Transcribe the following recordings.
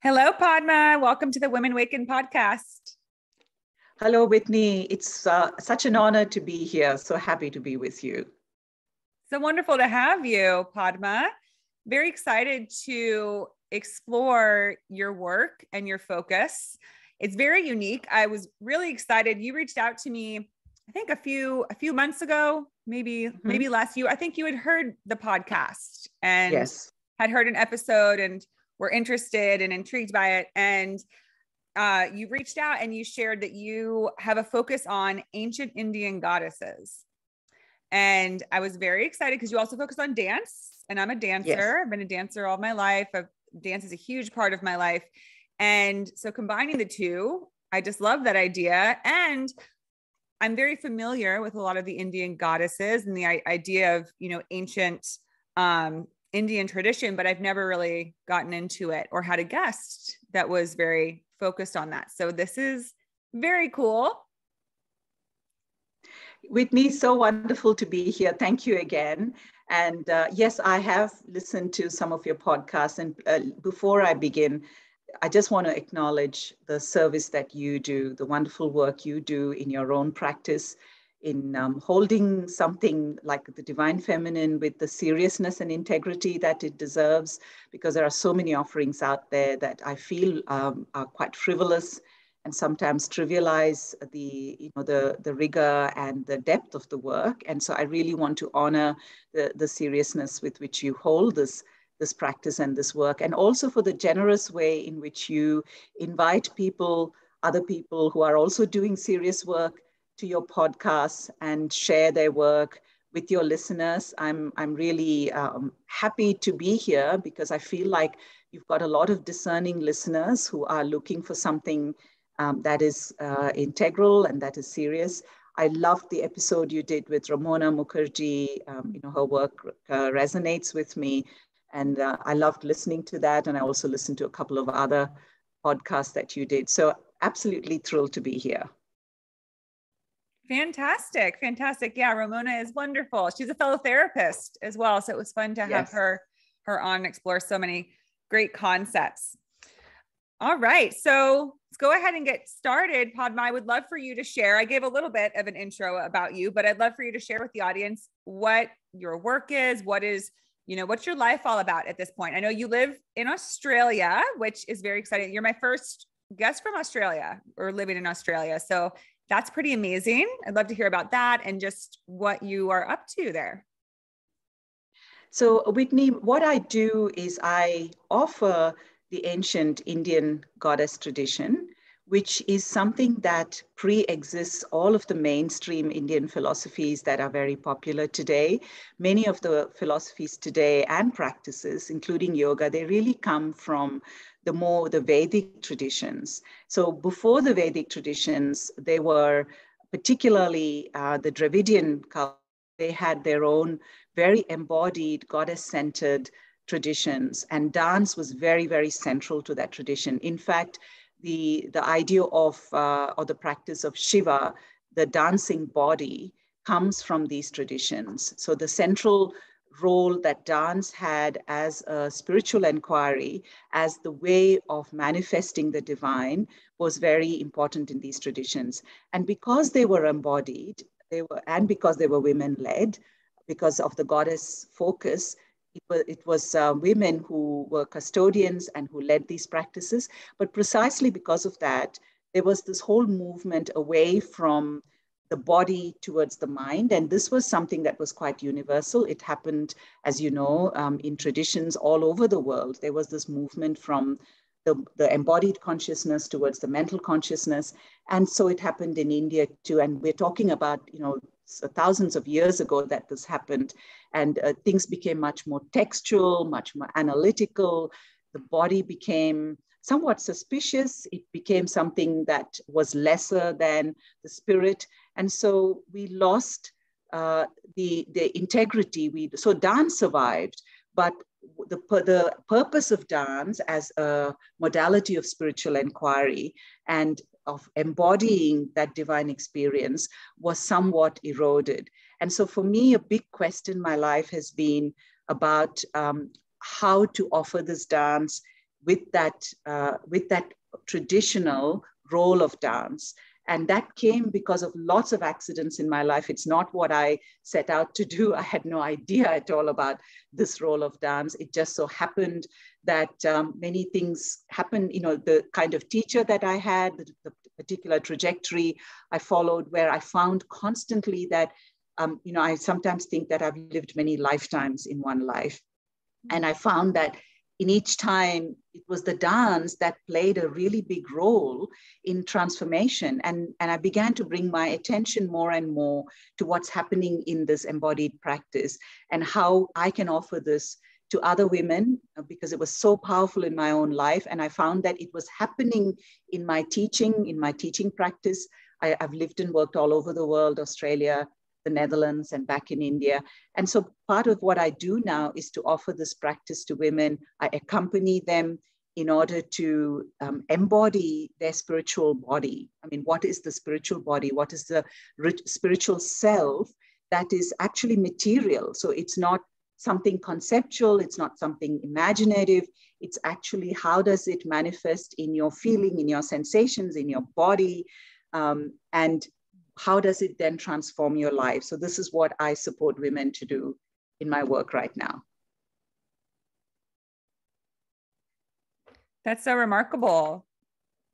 Hello, Padma. Welcome to the Women Waken podcast. Hello, Whitney. It's such an honor to be here. So happy to be with you. So wonderful to have you, Padma. Very excited to explore your work and your focus. It's very unique. I was really excited. You reached out to me, I think a few months ago, maybe last year. I think you had heard the podcast and Yes. had heard an episode and were interested and intrigued by it. And you reached out and you shared that you have a focus on ancient Indian goddesses. And I was very excited because you also focus on dance. And I'm a dancer. Yes. I've been a dancer all my life. Dance is a huge part of my life. And so combining the two, I just love that idea. And I'm very familiar with a lot of the Indian goddesses and the idea of, ancient Indian tradition, but I've never really gotten into it or had a guest that was very focused on that. So this is very cool. Whitney, so wonderful to be here. Thank you again. And yes, I have listened to some of your podcasts. And before I begin, I just want to acknowledge the service that you do, the wonderful work you do in your own practice, in holding something like the divine feminine with the seriousness and integrity that it deserves, because there are so many offerings out there that I feel are quite frivolous and sometimes trivialize the rigor and the depth of the work. And so I really want to honor the seriousness with which you hold this practice and this work, and also for the generous way in which you invite other people who are also doing serious work to your podcasts and share their work with your listeners. I'm really happy to be here because I feel like you've got a lot of discerning listeners who are looking for something that is integral and that is serious. I loved the episode you did with Ramona Mukherjee. Her work resonates with me. And I loved listening to that. And I also listened to a couple of other podcasts that you did. So absolutely thrilled to be here. Fantastic. Yeah, Ramona is wonderful. She's a fellow therapist as well. So it was fun to have her on and explore so many great concepts. All right. So let's go ahead and get started. Padma, I would love for you to share. I gave a little bit of an intro about you, but I'd love for you to share with the audience what your work is, what's your life all about at this point? I know you live in Australia, which is very exciting. You're my first guest from Australia or living in Australia. So that's pretty amazing. I'd love to hear about that and just what you are up to there. So Whitney, what I do is I offer the ancient Indian goddess tradition, which is something that pre-exists all of the mainstream Indian philosophies that are very popular today. Many of the philosophies today and practices, including yoga, they really come from the Vedic traditions. So before the Vedic traditions, they were particularly the Dravidian culture. They had their own very embodied, goddess-centered traditions, and dance was very, very central to that tradition. In fact, the idea of or the practice of Shiva, the dancing body, comes from these traditions. So the central role that dance had as a spiritual inquiry, as the way of manifesting the divine, was very important in these traditions. And because they were embodied, because they were women-led, because of the goddess focus, it was women who were custodians and who led these practices. But precisely because of that, there was this whole movement away from the body towards the mind. And this was something that was quite universal. It happened, as you know, in traditions all over the world. There was this movement from the embodied consciousness towards the mental consciousness. And so it happened in India too. And we're talking about, thousands of years ago that this happened. And things became much more textual, much more analytical. The body became somewhat suspicious. It became something that was lesser than the spirit. And so we lost the integrity. So dance survived, but the purpose of dance as a modality of spiritual inquiry and of embodying that divine experience was somewhat eroded. And so for me, a big question in my life has been about how to offer this dance with that traditional role of dance. And that came because of lots of accidents in my life. It's not what I set out to do. I had no idea at all about this role of dance. It just so happened that many things happened. You know, the kind of teacher that I had, the particular trajectory I followed, where I found constantly that, you know, I sometimes think that I've lived many lifetimes in one life. And I found that in each time, it was the dance that played a really big role in transformation. And I began to bring my attention more and more to what's happening in this embodied practice and how I can offer this to other women, because it was so powerful in my own life. And I found that it was happening in my teaching practice. I've lived and worked all over the world, Australia, the Netherlands, and back in India. And so part of what I do now is to offer this practice to women. I accompany them in order to embody their spiritual body. I mean, what is the spiritual body? What is the spiritual self that is actually material? So it's not something conceptual, it's not something imaginative. It's actually, how does it manifest in your feeling, in your sensations, in your body? And how does it then transform your life? So this is what I support women to do in my work right now. That's so remarkable.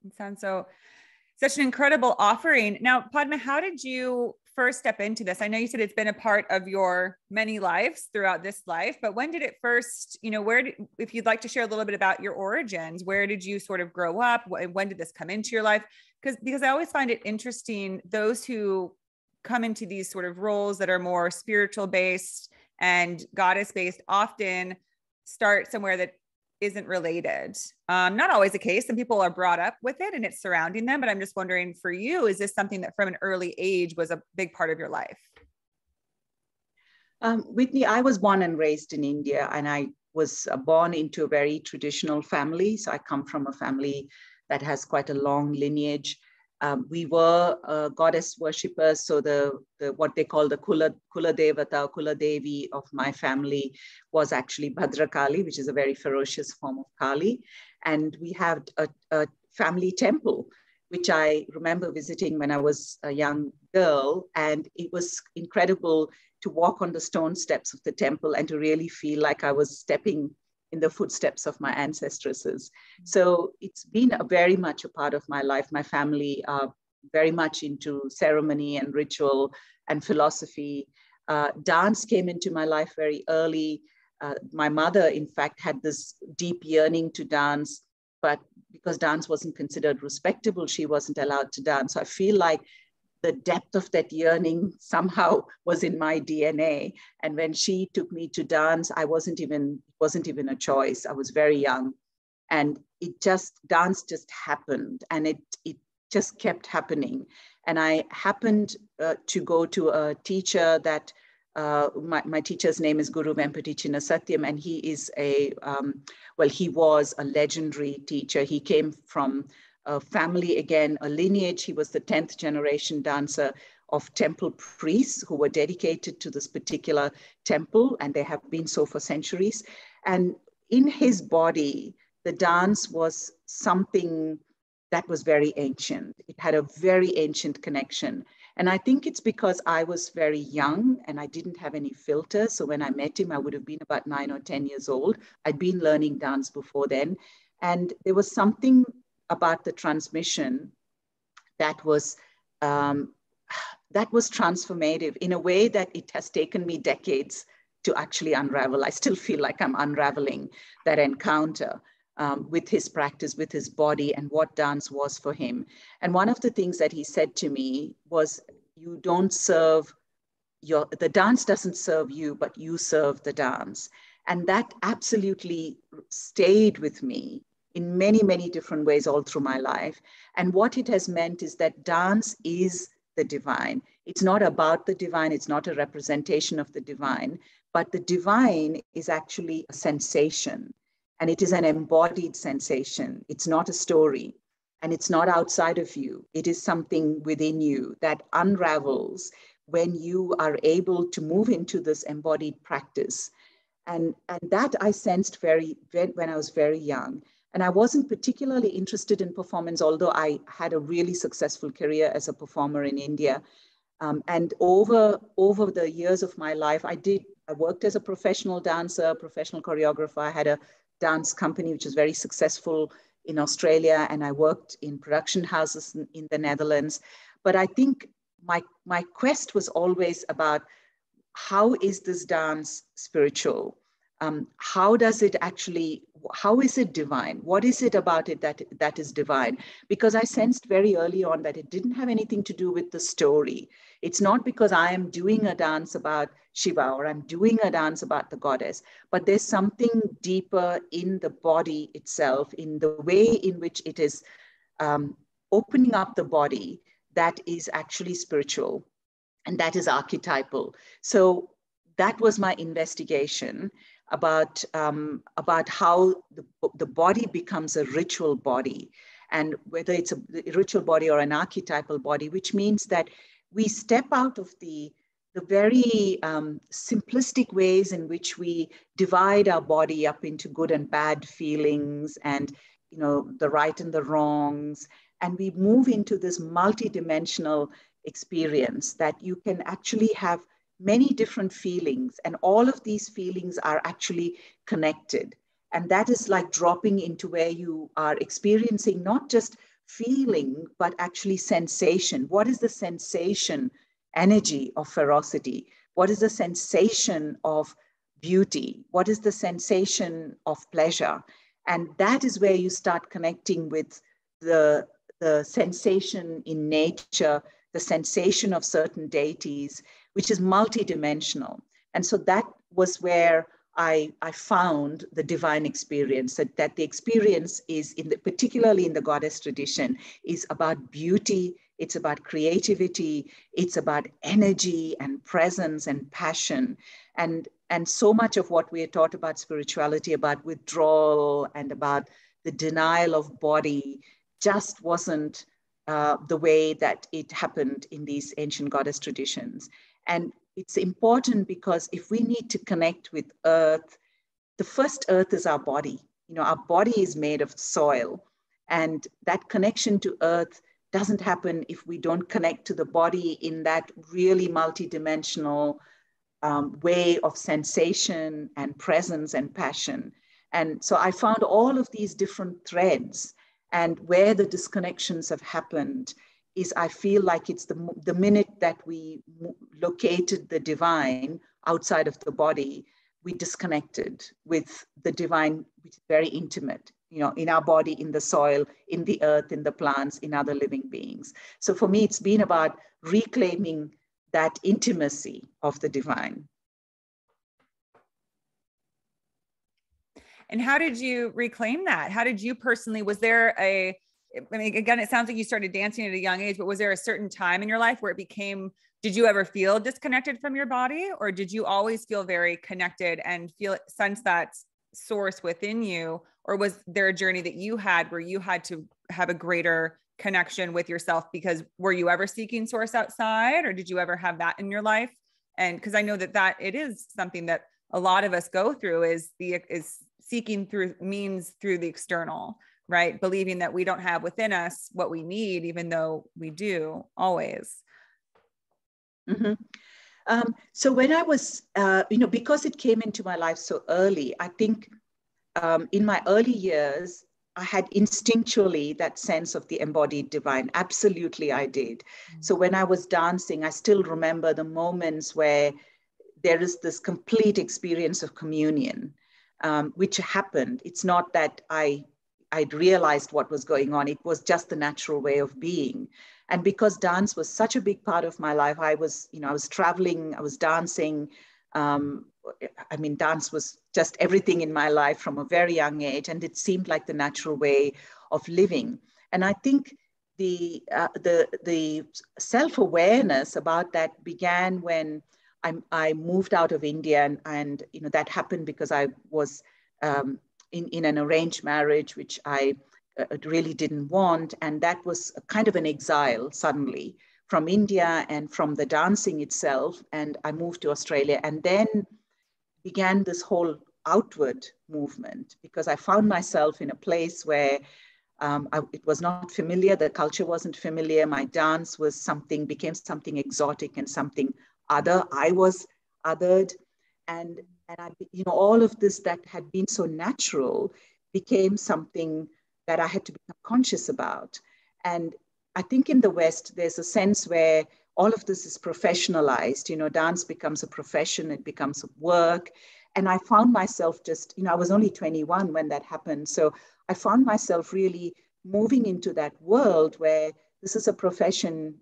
It sounds such an incredible offering. Now, Padma, how did you first step into this? I know you said it's been a part of your many lives throughout this life, but when did it first, you know, if you'd like to share a little bit about your origins, where did you sort of grow up? When did this come into your life? Because I always find it interesting, those who come into these sort of roles that are more spiritual based and goddess based often start somewhere that isn't related. Not always the case. Some people are brought up with it and it's surrounding them, but I'm just wondering for you, is this something that from an early age was a big part of your life? Whitney, I was born and raised in India, and I was born into a very traditional family. So I come from a family that has quite a long lineage. We were goddess worshippers. So the what they call the Kula Devata, Kula Devi of my family was actually Bhadrakali, which is a very ferocious form of Kali. And we had a family temple, which I remember visiting when I was a young girl. And it was incredible to walk on the stone steps of the temple and to really feel like I was stepping in the footsteps of my ancestresses. So it's been very much a part of my life. My family are very much into ceremony and ritual and philosophy. Dance came into my life very early. My mother, in fact, had this deep yearning to dance, but because dance wasn't considered respectable, she wasn't allowed to dance. So I feel like the depth of that yearning somehow was in my DNA. And when she took me to dance, it wasn't even a choice. I was very young, and dance just happened, and it just kept happening. And I happened to go to a teacher that my teacher's name is Guru Vempati Chinnasatyam, and he is he was a legendary teacher. He came from a family, again, a lineage. He was the 10th generation dancer of temple priests who were dedicated to this particular temple, and they have been so for centuries. And in his body, the dance was something that was very ancient. It had a very ancient connection. And I think it's because I was very young and I didn't have any filter. So when I met him, I would have been about 9 or 10 years old. I'd been learning dance before then. And there was something about the transmission that was transformative in a way that it has taken me decades to actually unravel. I still feel like I'm unraveling that encounter with his practice, with his body, and what dance was for him. And one of the things that he said to me was, you don't serve the dance doesn't serve you, but you serve the dance. And that absolutely stayed with me in many, many different ways all through my life. And what it has meant is that dance is the divine. It's not about the divine. It's not a representation of the divine, but the divine is actually a sensation, and it is an embodied sensation. It's not a story, and it's not outside of you. It is something within you that unravels when you are able to move into this embodied practice. And that I sensed when I was very young. And I wasn't particularly interested in performance, although I had a really successful career as a performer in India. And over the years of my life, I worked as a professional dancer, professional choreographer. I had a dance company, which is very successful in Australia, and I worked in production houses in the Netherlands. But I think my quest was always about, how is this dance spiritual? How is it divine? What is it about it that is divine? Because I sensed very early on that it didn't have anything to do with the story. It's not because I am doing a dance about Shiva or I'm doing a dance about the goddess, but there's something deeper in the body itself, in the way in which it is opening up the body, that is actually spiritual, and that is archetypal. So that was my investigation about how the body becomes a ritual body, and whether it's a ritual body or an archetypal body, which means that we step out of the very simplistic ways in which we divide our body up into good and bad feelings, and the right and the wrongs, and we move into this multidimensional experience that you can actually have many different feelings, and all of these feelings are actually connected. And that is like dropping into where you are experiencing not just feeling, but actually sensation. What is the sensation energy of ferocity? What is the sensation of beauty? What is the sensation of pleasure? And that is where you start connecting with the sensation in nature, the sensation of certain deities, which is multidimensional. And so that was where I found the divine experience, that the experience is, particularly in the goddess tradition, is about beauty, it's about creativity, it's about energy and presence and passion. And so much of what we are taught about spirituality, about withdrawal and about the denial of body, just wasn't the way that it happened in these ancient goddess traditions. And it's important because if we need to connect with earth, the first earth is our body. Our body is made of soil, and that connection to earth doesn't happen if we don't connect to the body in that really multidimensional way of sensation and presence and passion. And so I found all of these different threads, and where the disconnections have happened is, I feel like it's the minute that we located the divine outside of the body, we disconnected with the divine, which is very intimate, in our body, in the soil, in the earth, in the plants, in other living beings. So for me, it's been about reclaiming that intimacy of the divine. And how did you reclaim that? How did you personally, again, it sounds like you started dancing at a young age, but was there a certain time in your life where it became, did you ever feel disconnected from your body, or did you always feel very connected and sense that source within you? Or was there a journey that you had where you had to have a greater connection with yourself? Because were you ever seeking source outside, or did you ever have that in your life? And because I know that it is something that a lot of us go through, is seeking through the external, right? Believing that we don't have within us what we need, even though we do always. Mm-hmm. So when I was, because it came into my life so early, I think in my early years, I had instinctually that sense of the embodied divine. Absolutely, I did. Mm-hmm. So when I was dancing, I still remember the moments where there is this complete experience of communion, which happened. It's not that I'd realized what was going on. It was just the natural way of being. And because dance was such a big part of my life, I was traveling, I was dancing. Dance was just everything in my life from a very young age, and it seemed like the natural way of living. And I think the self-awareness about that began when I moved out of India, and that happened because I was in an arranged marriage, which I really didn't want. And that was a kind of an exile suddenly from India and from the dancing itself. And I moved to Australia, and then began this whole outward movement, because I found myself in a place where it was not familiar. The culture wasn't familiar. My dance was became something exotic and something other. I was othered. And I, all of this that had been so natural became something that I had to become conscious about. And I think in the West, there's a sense where all of this is professionalized. Dance becomes a profession, it becomes work. And I found myself just, I was only 21 when that happened. So I found myself really moving into that world where this is a profession.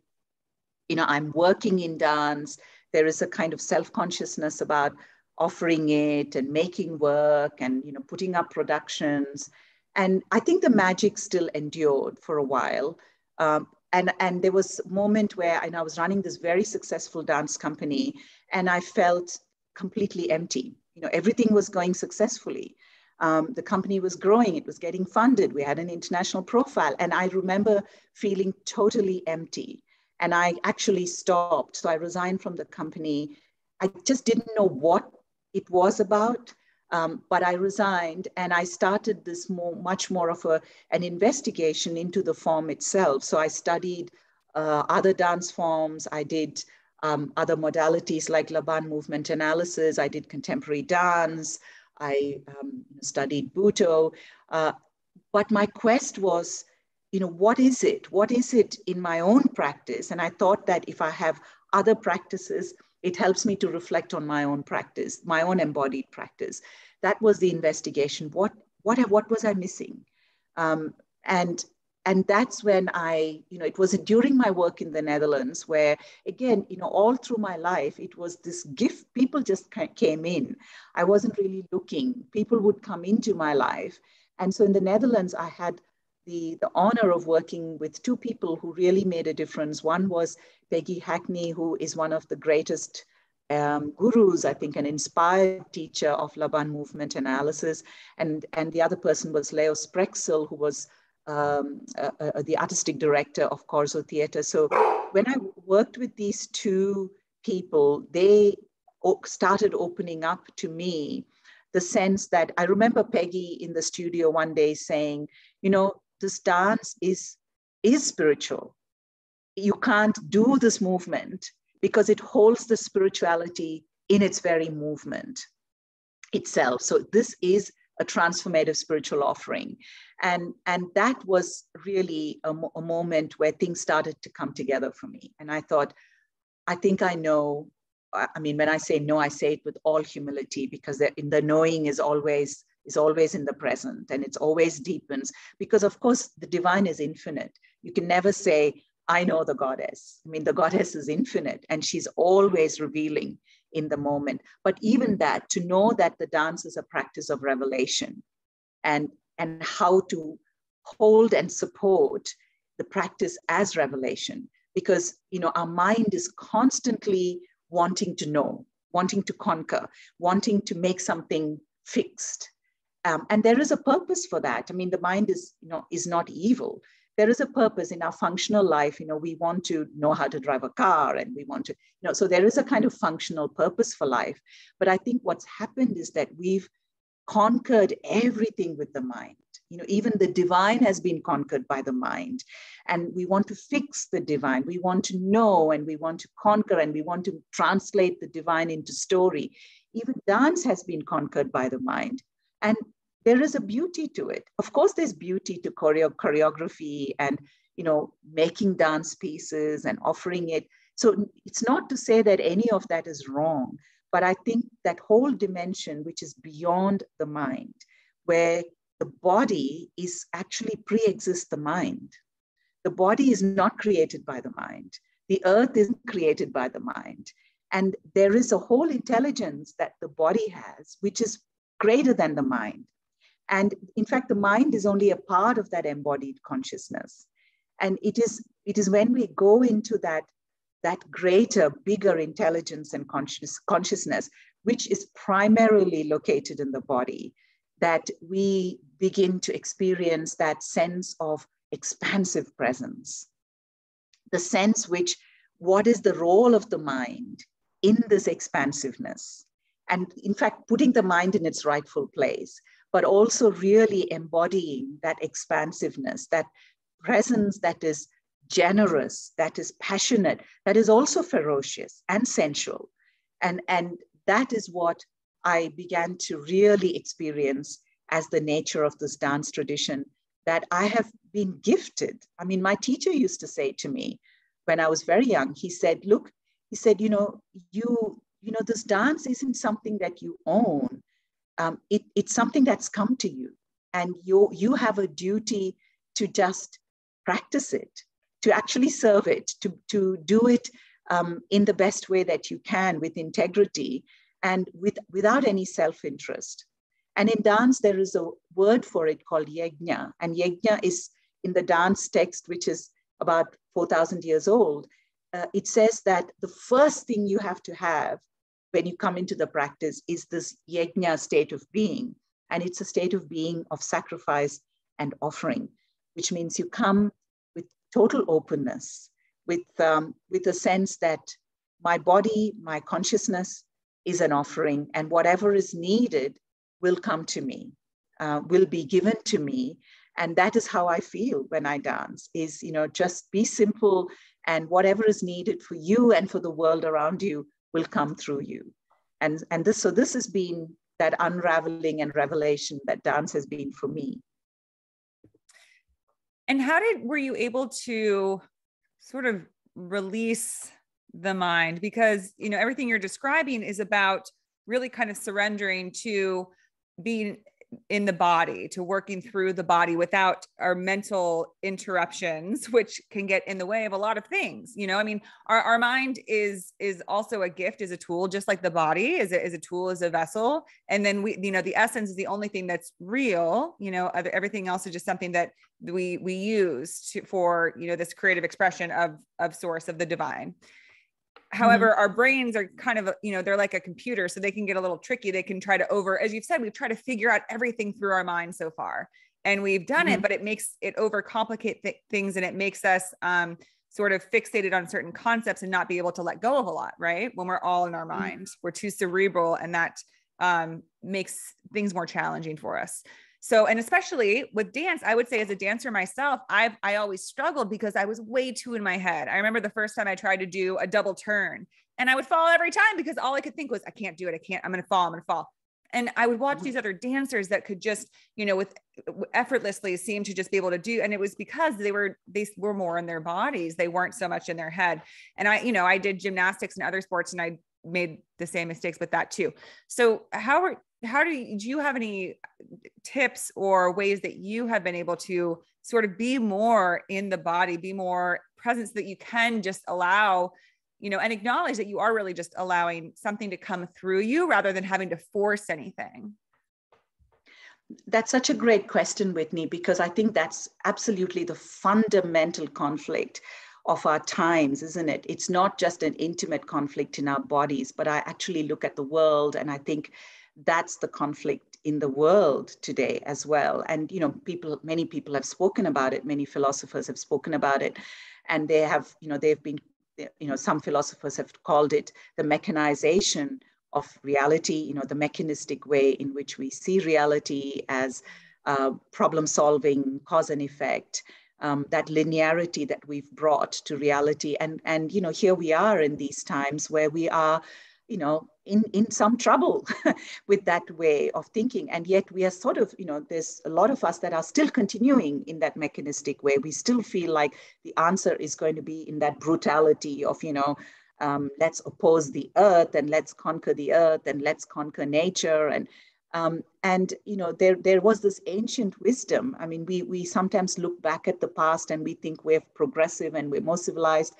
I'm working in dance. There is a kind of self-consciousness about offering it and making work and, putting up productions. And I think the magic still endured for a while. And there was a moment where I was running this very successful dance company and I felt completely empty. Everything was going successfully. The company was growing, it was getting funded. We had an international profile. And I remember feeling totally empty. And I actually stopped. So I resigned from the company. I just didn't know what it was about. But I resigned and I started this much more of an investigation into the form itself. So I studied other dance forms. I did other modalities like Laban movement analysis. I did contemporary dance. I studied Bhutto. But my quest was, what is it? What is it in my own practice? And I thought that if I have other practices, it helps me to reflect on my own practice, my own embodied practice. That was the investigation. What was I missing? And that's when it was during my work in the Netherlands where, again, all through my life, it was this gift. People just came in. I wasn't really looking. People would come into my life. And so in the Netherlands, I had the honor of working with two people who really made a difference. One was Peggy Hackney, who is one of the greatest gurus, I think, an inspired teacher of Laban movement analysis. And the other person was Leo Sprexel, who was the artistic director of Corso Theatre. So when I worked with these two people, they started opening up to me the sense that I remember Peggy in the studio one day saying, this dance is spiritual. You can't do this movement because it holds the spirituality in its very movement itself. So this is a transformative spiritual offering. And that was really a moment where things started to come together for me. And I thought, I think I know. I mean, when I say no, I say it with all humility, because the knowing is always in the present, and it's always deepens, because of course the divine is infinite. You can never say, I know the goddess. I mean, the goddess is infinite and she's always revealing in the moment. But even that, to know that the dance is a practice of revelation, and how to hold and support the practice as revelation, because our mind is constantly wanting to know, wanting to conquer, wanting to make something fixed. And there is a purpose for that. I mean, the mind is not evil. There is a purpose in our functional life. We want to know how to drive a car, and we want to, so there is a kind of functional purpose for life. But I think what's happened is that we've conquered everything with the mind. Even the divine has been conquered by the mind. And we want to fix the divine. We want to know, and we want to conquer, and we want to translate the divine into story. Even dance has been conquered by the mind. And there is a beauty to it. Of course, there's beauty to choreography and, making dance pieces and offering it. So it's not to say that any of that is wrong, but I think that whole dimension, which is beyond the mind, where the body is actually pre-exists the mind. The body is not created by the mind. The earth isn't created by the mind. And there is a whole intelligence that the body has, which is greater than the mind. And in fact, the mind is only a part of that embodied consciousness. And it is when we go into that greater, bigger intelligence and consciousness, which is primarily located in the body, that we begin to experience that sense of expansive presence. The sense what is the role of the mind in this expansiveness? and in fact, putting the mind in its rightful place, but also really embodying that expansiveness, that presence that is generous, that is passionate, that is also ferocious and sensual. And that is what I began to really experience as the nature of this dance tradition that I have been gifted. I mean, my teacher used to say to me when I was very young, he said, look, he said, this dance isn't something that you own. It's something that's come to you, and you have a duty to just practice it, to actually serve it, to do it in the best way that you can, with integrity and without any self-interest. And in dance, there is a word for it called yajna. And yajna is in the dance text, which is about 4,000 years old. It says that the first thing you have to have when you come into the practice is this yajna state of being. And it's a state of being of sacrifice and offering, which means you come with total openness, with a sense that my body, my consciousness is an offering, and whatever is needed will come to me, will be given to me. And that is how I feel when I dance, is, just be simple, and whatever is needed for you and for the world around you will come through you. And this has been that unraveling and revelation that dance has been for me. And were you able to sort of release the mind? Because, everything you're describing is about really kind of surrendering to being in the body, to working through the body without our mental interruptions, which can get in the way of a lot of things. Our mind is also a gift, is a tool, just like the body is a tool, is a vessel. And then the essence is the only thing that's real. Everything else is just something that we use for this creative expression of source, of the divine. However, our brains are kind of, they're like a computer, so they can get a little tricky. They can try to as you've said, we've tried to figure out everything through our mind so far, and we've done it, but it makes it overcomplicate things, and it makes us sort of fixated on certain concepts and not be able to let go of a lot, right? When we're all in our mind, we're too cerebral, and that makes things more challenging for us. So, and especially with dance, I would say as a dancer myself, I always struggled because I was way too in my head. I remember the first time I tried to do a double turn, and I would fall every time because all I could think was, I can't do it. I'm going to fall. And I would watch these other dancers that could just, with effortlessly seem to just be able to do. And it was because they were more in their bodies. They weren't so much in their head. And I did gymnastics and other sports, and I made the same mistakes with that too. So do you have any tips or ways that you have been able to sort of be more in the body, be more present, so that you can just allow, and acknowledge that you are really just allowing something to come through you rather than having to force anything? That's such a great question, Whitney, because I think that's absolutely the fundamental conflict of our times, isn't it? It's not just an intimate conflict in our bodies, but I actually look at the world, and I think that's the conflict in the world today as well. And, many people have spoken about it. Many philosophers have spoken about it, and they have, they've been, some philosophers have called it the mechanization of reality, the mechanistic way in which we see reality as problem solving, cause and effect, that linearity that we've brought to reality. And here we are in these times where we are, in some trouble with that way of thinking. And yet we are sort of, there's a lot of us that are still continuing in that mechanistic way. We still feel like the answer is going to be in that brutality of, let's oppose the earth, and let's conquer the earth, and let's conquer nature. And there was this ancient wisdom. I mean, we sometimes look back at the past and we think we're progressive and we're more civilized.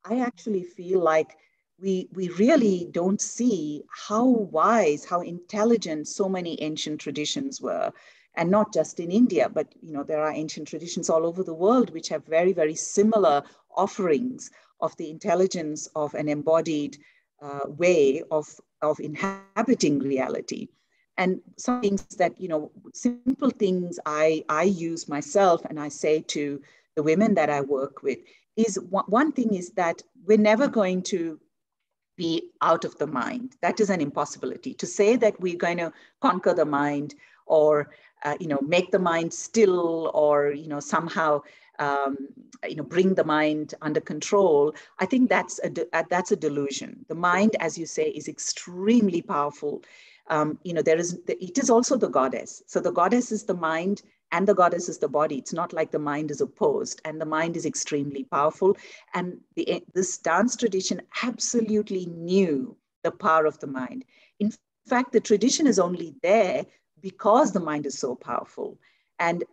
I actually feel like we really don't see how wise, how intelligent so many ancient traditions were. And not just in India, but there are ancient traditions all over the world which have very, very similar offerings of the intelligence of an embodied way of inhabiting reality. And some things that, simple things I use myself, and I say to the women that I work with, is one thing is that we're never going to be out of the mind. That is an impossibility. To say that we're going to conquer the mind or make the mind still, or somehow bring the mind under control, I think that's a delusion. The mind, as you say, is extremely powerful. It is also the goddess. So the goddess is the mind and the goddess is the body. It's not like the mind is opposed, and the mind is extremely powerful. And this dance tradition absolutely knew the power of the mind. In fact, the tradition is only there because the mind is so powerful. And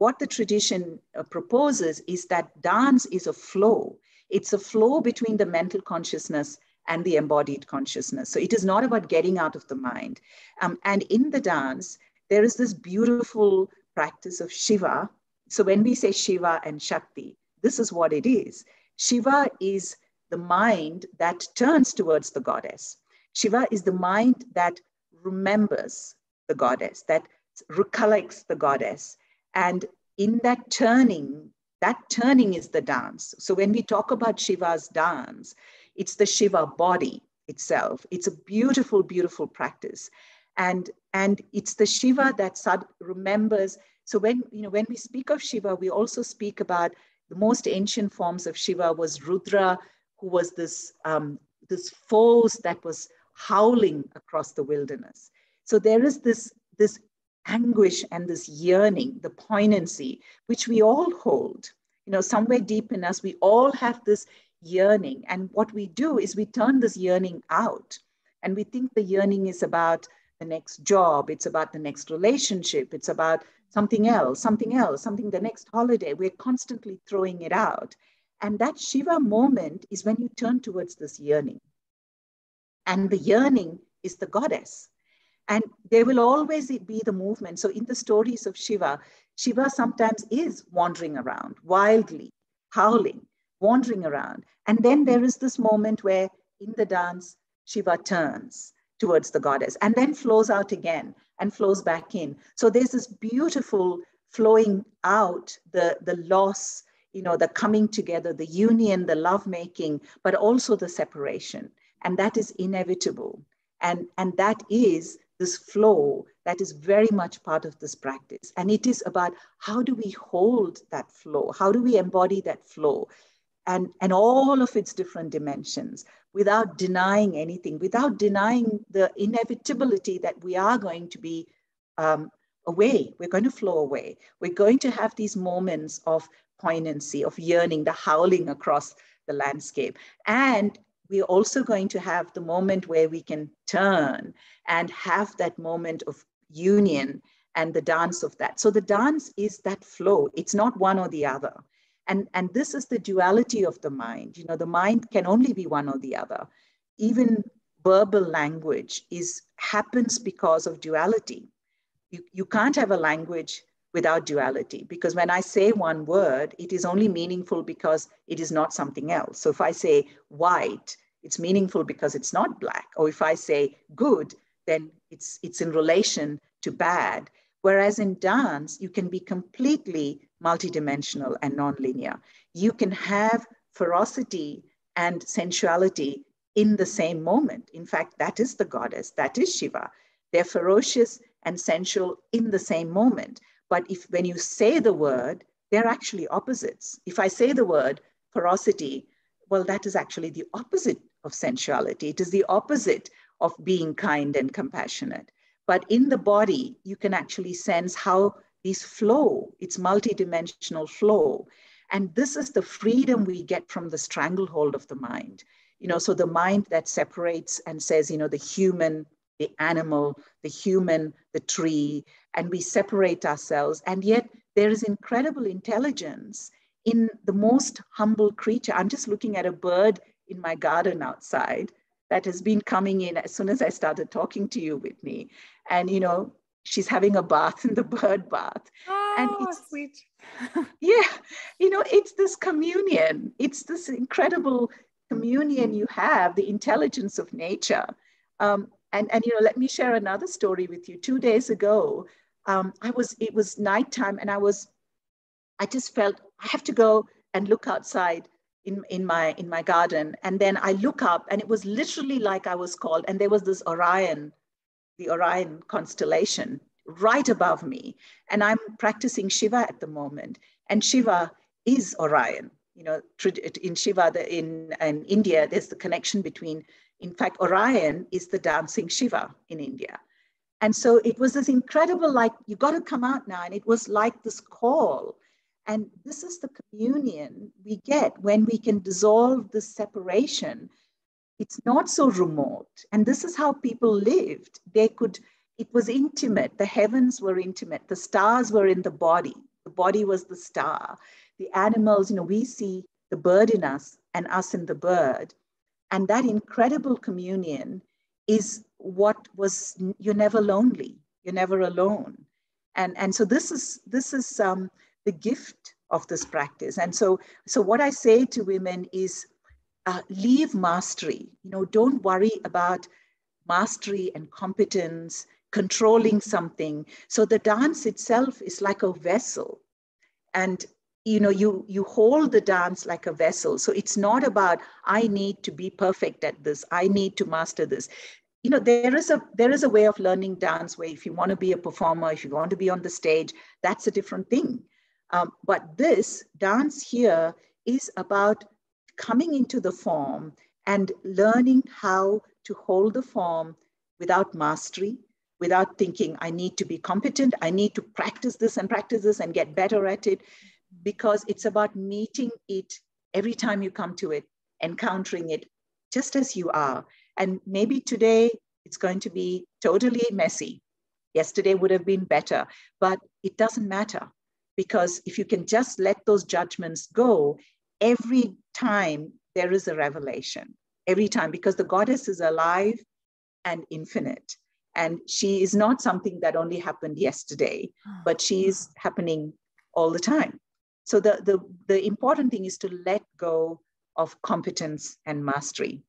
what the tradition proposes is that dance is a flow. It's a flow between the mental consciousness and the embodied consciousness. So it is not about getting out of the mind. And in the dance, there is this beautiful practice of Shiva. So when we say Shiva and Shakti, this is what it is. Shiva is the mind that turns towards the goddess. Shiva is the mind that remembers the goddess, that recollects the goddess. And in that turning is the dance. So when we talk about Shiva's dance, it's the Shiva body itself. It's a beautiful, beautiful practice. And it's the Shiva that remembers. So when we speak of Shiva, we also speak about the most ancient forms of Shiva was Rudra, who was this force that was howling across the wilderness. So there is this anguish and this yearning, the poignancy, which we all hold. Somewhere deep in us, we all have this yearning. And what we do is we turn this yearning out. And we think the yearning is about the next job, it's about the next relationship, it's about something else, the next holiday. We're constantly throwing it out. And that Shiva moment is when you turn towards this yearning. And the yearning is the goddess. And there will always be the movement. So in the stories of Shiva, Shiva sometimes is wandering around, wildly, howling, wandering around. And then there is this moment where in the dance, Shiva turns towards the goddess and then flows out again and flows back in. So there's this beautiful flowing out, the loss, the coming together, the union, the lovemaking, but also the separation. And that is inevitable. And that is this flow that is very much part of this practice. And it is about how do we hold that flow? How do we embody that flow? And all of its different dimensions without denying anything, without denying the inevitability that we are going to be away. We're going to flow away. We're going to have these moments of poignancy, of yearning, the howling across the landscape. And we're also going to have the moment where we can turn and have that moment of union and the dance of that. So the dance is that flow. It's not one or the other. And this is the duality of the mind. The mind can only be one or the other. Even verbal language happens because of duality. You can't have a language without duality, because when I say one word, it is only meaningful because it is not something else. So if I say white, it's meaningful because it's not black. Or if I say good, then it's in relation to bad. Whereas in dance, you can be completely multidimensional and nonlinear. You can have ferocity and sensuality in the same moment. In fact, that is the goddess, that is Shiva. They're ferocious and sensual in the same moment. But when you say the word, they're actually opposites. If I say the word ferocity, well, that is actually the opposite of sensuality. It is the opposite of being kind and compassionate. But in the body, you can actually sense how these flow. It's multidimensional flow. And this is the freedom we get from the stranglehold of the mind. So the mind that separates and says, the human, the animal, the human, the tree, and we separate ourselves. And yet there is incredible intelligence in the most humble creature. I'm just looking at a bird in my garden outside that has been coming in as soon as I started talking to you, Whitney. And, she's having a bath in the bird bath. Oh, and it's sweet. Yeah, it's this communion. It's this incredible communion you have, the intelligence of nature. And let me share another story with you. 2 days ago, it was nighttime, and I just felt I have to go and look outside, in my garden. And then I look up and it was literally like I was called, and there was this the Orion constellation right above me. And I'm practicing Shiva at the moment. And Shiva is Orion. You know, in Shiva, in India, there's the connection between, in fact, Orion is the dancing Shiva in India. And so it was this incredible, like, you got to come out now. And it was like this call. And this is the communion we get when we can dissolve this separation. It's not so remote. And this is how people lived. It was intimate. The heavens were intimate. The stars were in the body. The body was the star. The animals, we see the bird in us and us in the bird. And that incredible communion is what was, you're never lonely. You're never alone. And so this is the gift of this practice. And so what I say to women is, leave mastery. Don't worry about mastery and competence, controlling something. So the dance itself is like a vessel. And you hold the dance like a vessel. So it's not about, I need to be perfect at this. I need to master this. There is a way of learning dance where if you want to be a performer, if you want to be on the stage, that's a different thing. But this dance here is about coming into the form and learning how to hold the form without mastery, without thinking, I need to be competent, I need to practice this and get better at it, because it's about meeting it every time you come to it, encountering it just as you are. And maybe today it's going to be totally messy. Yesterday would have been better, but it doesn't matter, because if you can just let those judgments go, every time there is a revelation, every time, because the goddess is alive and infinite. And she is not something that only happened yesterday, but she is happening all the time. So the important thing is to let go of competence and mastery.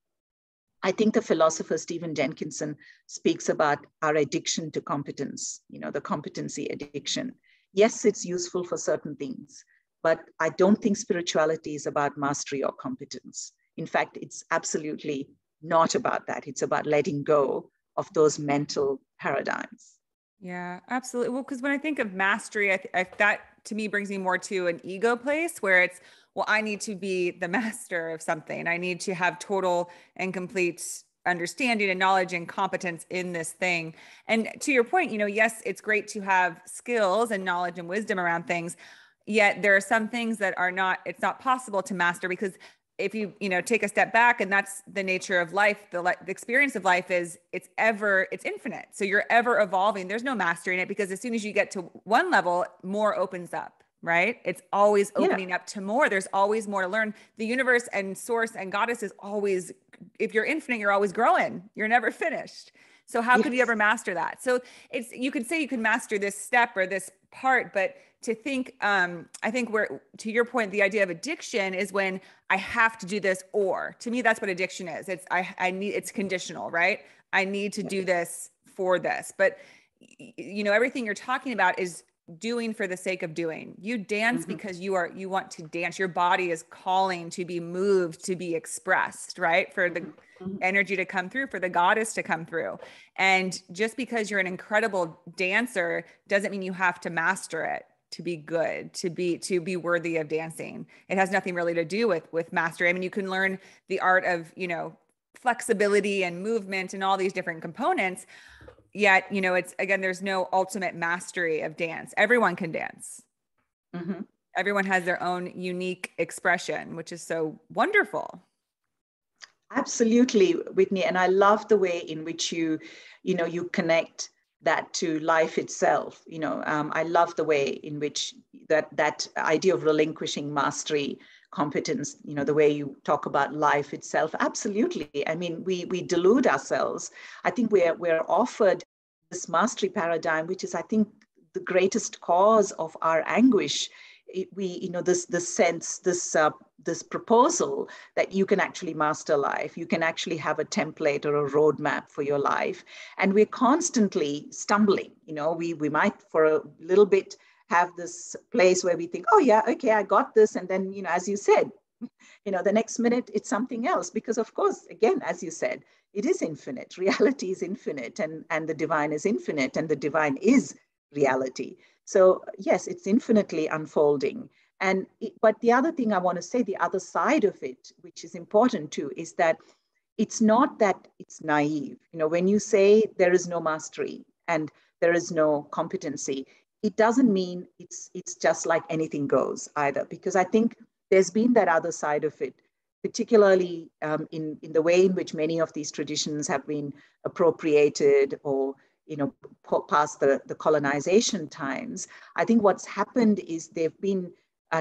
I think the philosopher Stephen Jenkinson speaks about our addiction to competence, the competency addiction. Yes, it's useful for certain things, but I don't think spirituality is about mastery or competence. In fact, it's absolutely not about that. It's about letting go of those mental paradigms. Yeah, absolutely. Well, because when I think of mastery, that to me brings me more to an ego place where it's, well, I need to be the master of something. I need to have total and complete understanding and knowledge and competence in this thing. And to your point, yes, it's great to have skills and knowledge and wisdom around things. Yet there are some things that it's not possible to master, because if you take a step back, and that's the nature of life, the experience of life is it's infinite. So you're ever evolving. There's no mastering it, because as soon as you get to one level, more opens up, right? It's always opening up to more. There's always more to learn. The universe and source and goddess is always, if you're infinite, you're always growing. You're never finished. So how could you ever master that? So you could say you can master this step or this part, but to think, I think to your point, the idea of addiction is when I have to do this, or to me, that's what addiction is. It's conditional, right? I need to do this for this, but everything you're talking about is doing for the sake of doing. You dance because you want to dance. Your body is calling to be moved, to be expressed, right? For the energy to come through, for the goddess to come through. And just because you're an incredible dancer doesn't mean you have to master it to be good, to be worthy of dancing. It has nothing really to do with mastery. I mean, you can learn the art of, flexibility and movement and all these different components. Yet, it's, again, there's no ultimate mastery of dance. Everyone can dance. Everyone has their own unique expression, which is so wonderful. Absolutely, Whitney. And I love the way in which you connect that to life itself. I love the way in which that idea of relinquishing mastery, competence, the way you talk about life itself. Absolutely. I mean, we delude ourselves. I think we're offered this mastery paradigm, which is, I think, the greatest cause of our anguish. This proposal that you can actually master life, you can actually have a template or a roadmap for your life, and we're constantly stumbling. We might for a little bit have this place where we think, oh yeah, okay, I got this, and then as you said, The next minute it's something else, because of course, again, as you said, it is infinite. Reality is infinite, and the divine is infinite, and the divine is reality. So yes, it's infinitely unfolding. But the other thing I want to say, the other side of it, which is important too, is that it's not that it's naive. When you say there is no mastery and there is no competency, it doesn't mean it's just like anything goes either, because I think there's been that other side of it, particularly in the way in which many of these traditions have been appropriated or past the colonization times. I think what's happened is they've been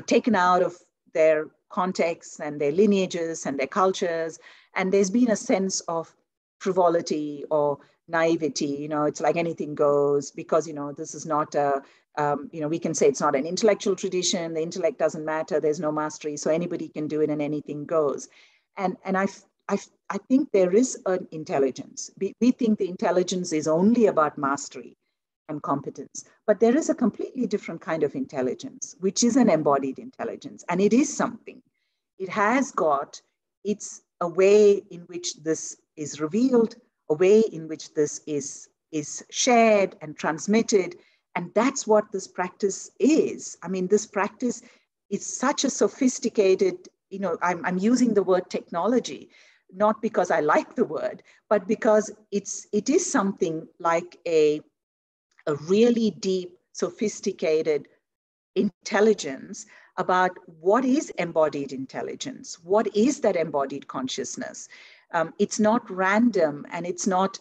taken out of their contexts and their lineages and their cultures, and there's been a sense of frivolity or naivety. It's like anything goes, because this is not a we can say it's not an intellectual tradition. The intellect doesn't matter. There's no mastery, so anybody can do it and anything goes. And I think there is an intelligence. We think the intelligence is only about mastery and competence, but there is a completely different kind of intelligence, which is an embodied intelligence, and it is something. It has got, it's a way in which this is revealed, a way in which this is shared and transmitted. And that's what this practice is. I mean, this practice is such a sophisticated, I'm using the word technology, not because I like the word, but because it is something like a really deep, sophisticated intelligence about what is embodied intelligence, what is that embodied consciousness. It's not random, and it's not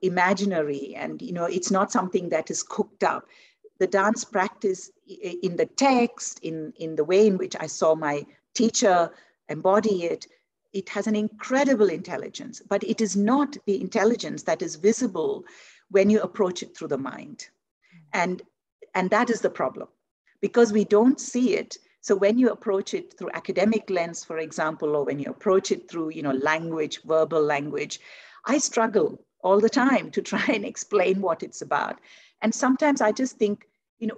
imaginary, and it's not something that is cooked up. The dance practice, in the text, in the way in which I saw my teacher embody it, it has an incredible intelligence, but it is not the intelligence that is visible when you approach it through the mind. And that is the problem, because we don't see it. So when you approach it through academic lens, for example, or when you approach it through, language, verbal language, I struggle all the time to try and explain what it's about. And sometimes I just think,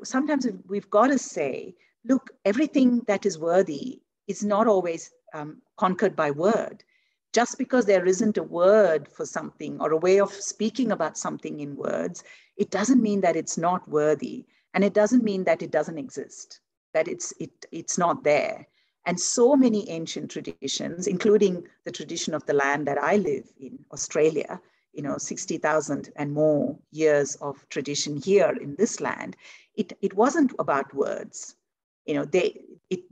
sometimes we've got to say, look, everything that is worthy is not always conquered by word. Just because there isn't a word for something or a way of speaking about something in words, it doesn't mean that it's not worthy. And it doesn't mean that it doesn't exist, that it's not there. And so many ancient traditions, including the tradition of the land that I live in, Australia, 60,000 and more years of tradition here in this land, it wasn't about words.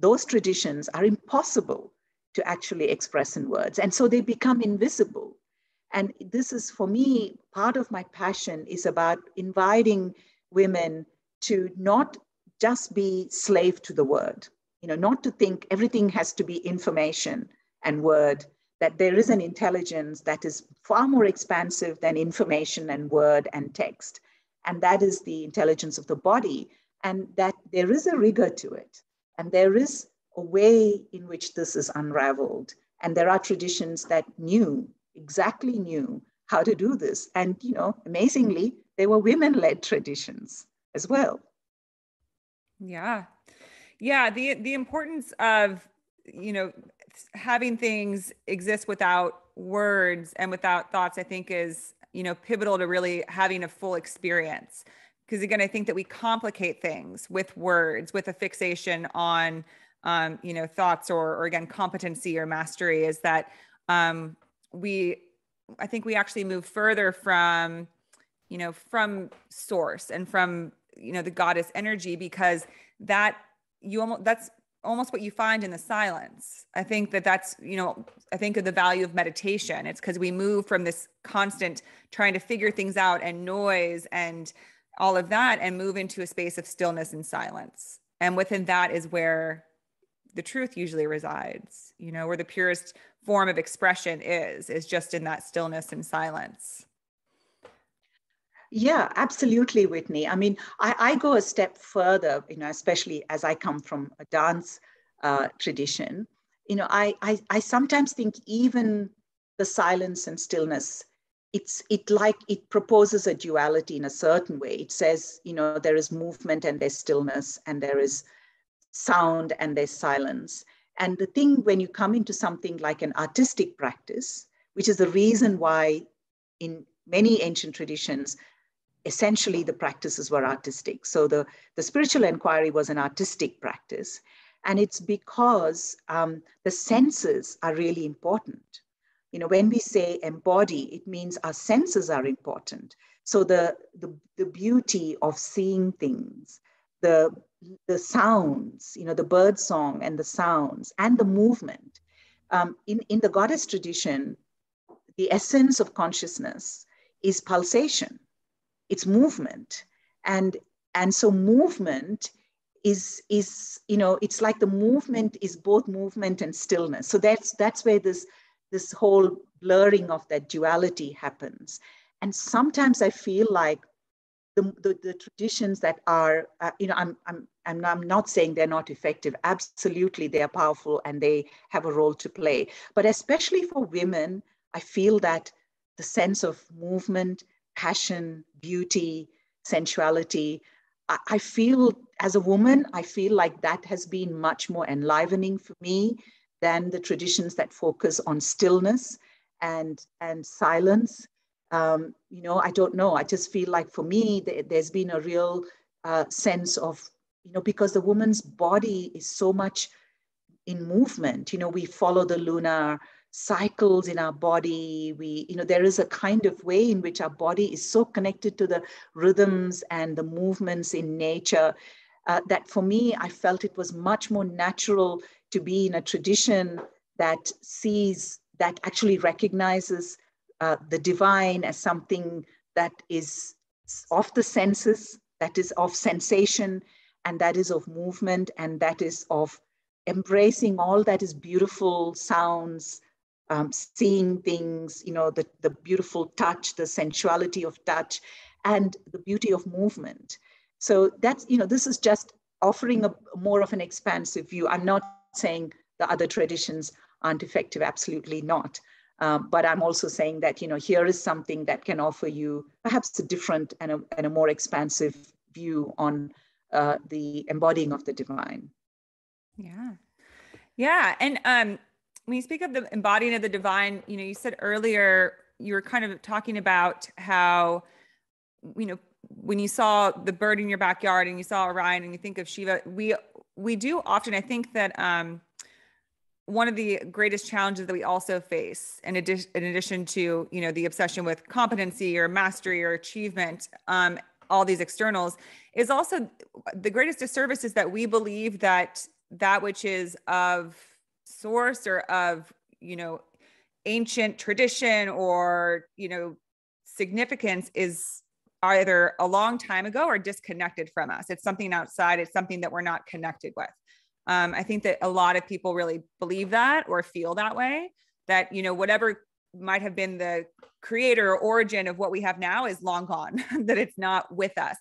Those traditions are impossible to actually express in words. And so they become invisible. And this is, for me, part of my passion is about inviting women to not just be slave to the word, not to think everything has to be information and word, that there is an intelligence that is far more expansive than information and word and text. And that is the intelligence of the body, and that there is a rigor to it. And there is a way in which this is unraveled. And there are traditions that exactly knew how to do this. And, amazingly, they were women-led traditions as well. Yeah. Yeah. The importance of, having things exist without words and without thoughts, I think is, pivotal to really having a full experience. Because again, I think that we complicate things with words, with a fixation on, thoughts or again, competency or mastery, is that I think we actually move further from source and from, the goddess energy, because that's almost what you find in the silence. I think that's, I think of the value of meditation. It's because we move from this constant trying to figure things out and noise and all of that, and move into a space of stillness and silence. And within that is where the truth usually resides, where the purest form of expression is just in that stillness and silence. Yeah, absolutely, Whitney. I mean, I go a step further, especially as I come from a dance tradition. I sometimes think even the silence and stillness, it proposes a duality in a certain way. It says, there is movement and there's stillness, and there is sound and there's silence. And the thing when you come into something like an artistic practice, which is the reason why in many ancient traditions, essentially the practices were artistic. So the spiritual inquiry was an artistic practice. And it's because the senses are really important. You know, when we say embody, it means our senses are important. So the beauty of seeing things, the sounds, you know, the bird song and the sounds and the movement. In the goddess tradition, the essence of consciousness is pulsation, it's movement. And so movement is, you know, it's like the movement is both movement and stillness. So that's where this whole blurring of that duality happens. And sometimes I feel like the traditions that are, you know, I'm not saying they're not effective. Absolutely, they are powerful and they have a role to play. But especially for women, I feel that the sense of movement, passion, beauty, sensuality, I feel as a woman, I feel like that has been much more enlivening for me than the traditions that focus on stillness and silence. You know, I don't know. I just feel like for me, there's been a real sense of, you know, because the woman's body is so much in movement. You know, we follow the lunar cycles in our body. You know, there is a kind of way in which our body is so connected to the rhythms and the movements in nature that for me, I felt it was much more natural to be in a tradition that actually recognizes the divine as something that is of the senses, that is of sensation, and that is of movement, and that is of embracing all that is beautiful sounds, seeing things, you know, the beautiful touch, the sensuality of touch, and the beauty of movement. So that's, you know, this is just offering a more of an expansive view. I'm not saying the other traditions aren't effective, absolutely not. But I'm also saying that, you know, here is something that can offer you perhaps a different and a more expansive view on the embodying of the divine. Yeah. Yeah. And when you speak of the embodying of the divine, you know, you said earlier, you were kind of talking about how, you know, when you saw the bird in your backyard and you saw Orion and you think of Shiva, we do often, I think that one of the greatest challenges that we also face, in addition to, you know, the obsession with competency or mastery or achievement, all these externals, is also the greatest disservice is that we believe that which is of source or of, you know, ancient tradition or, you know, significance is either a long time ago or disconnected from us. It's something outside. It's something that we're not connected with. I think that a lot of people really believe that or feel that way, that, you know, whatever might have been the creator or origin of what we have now is long gone, that it's not with us.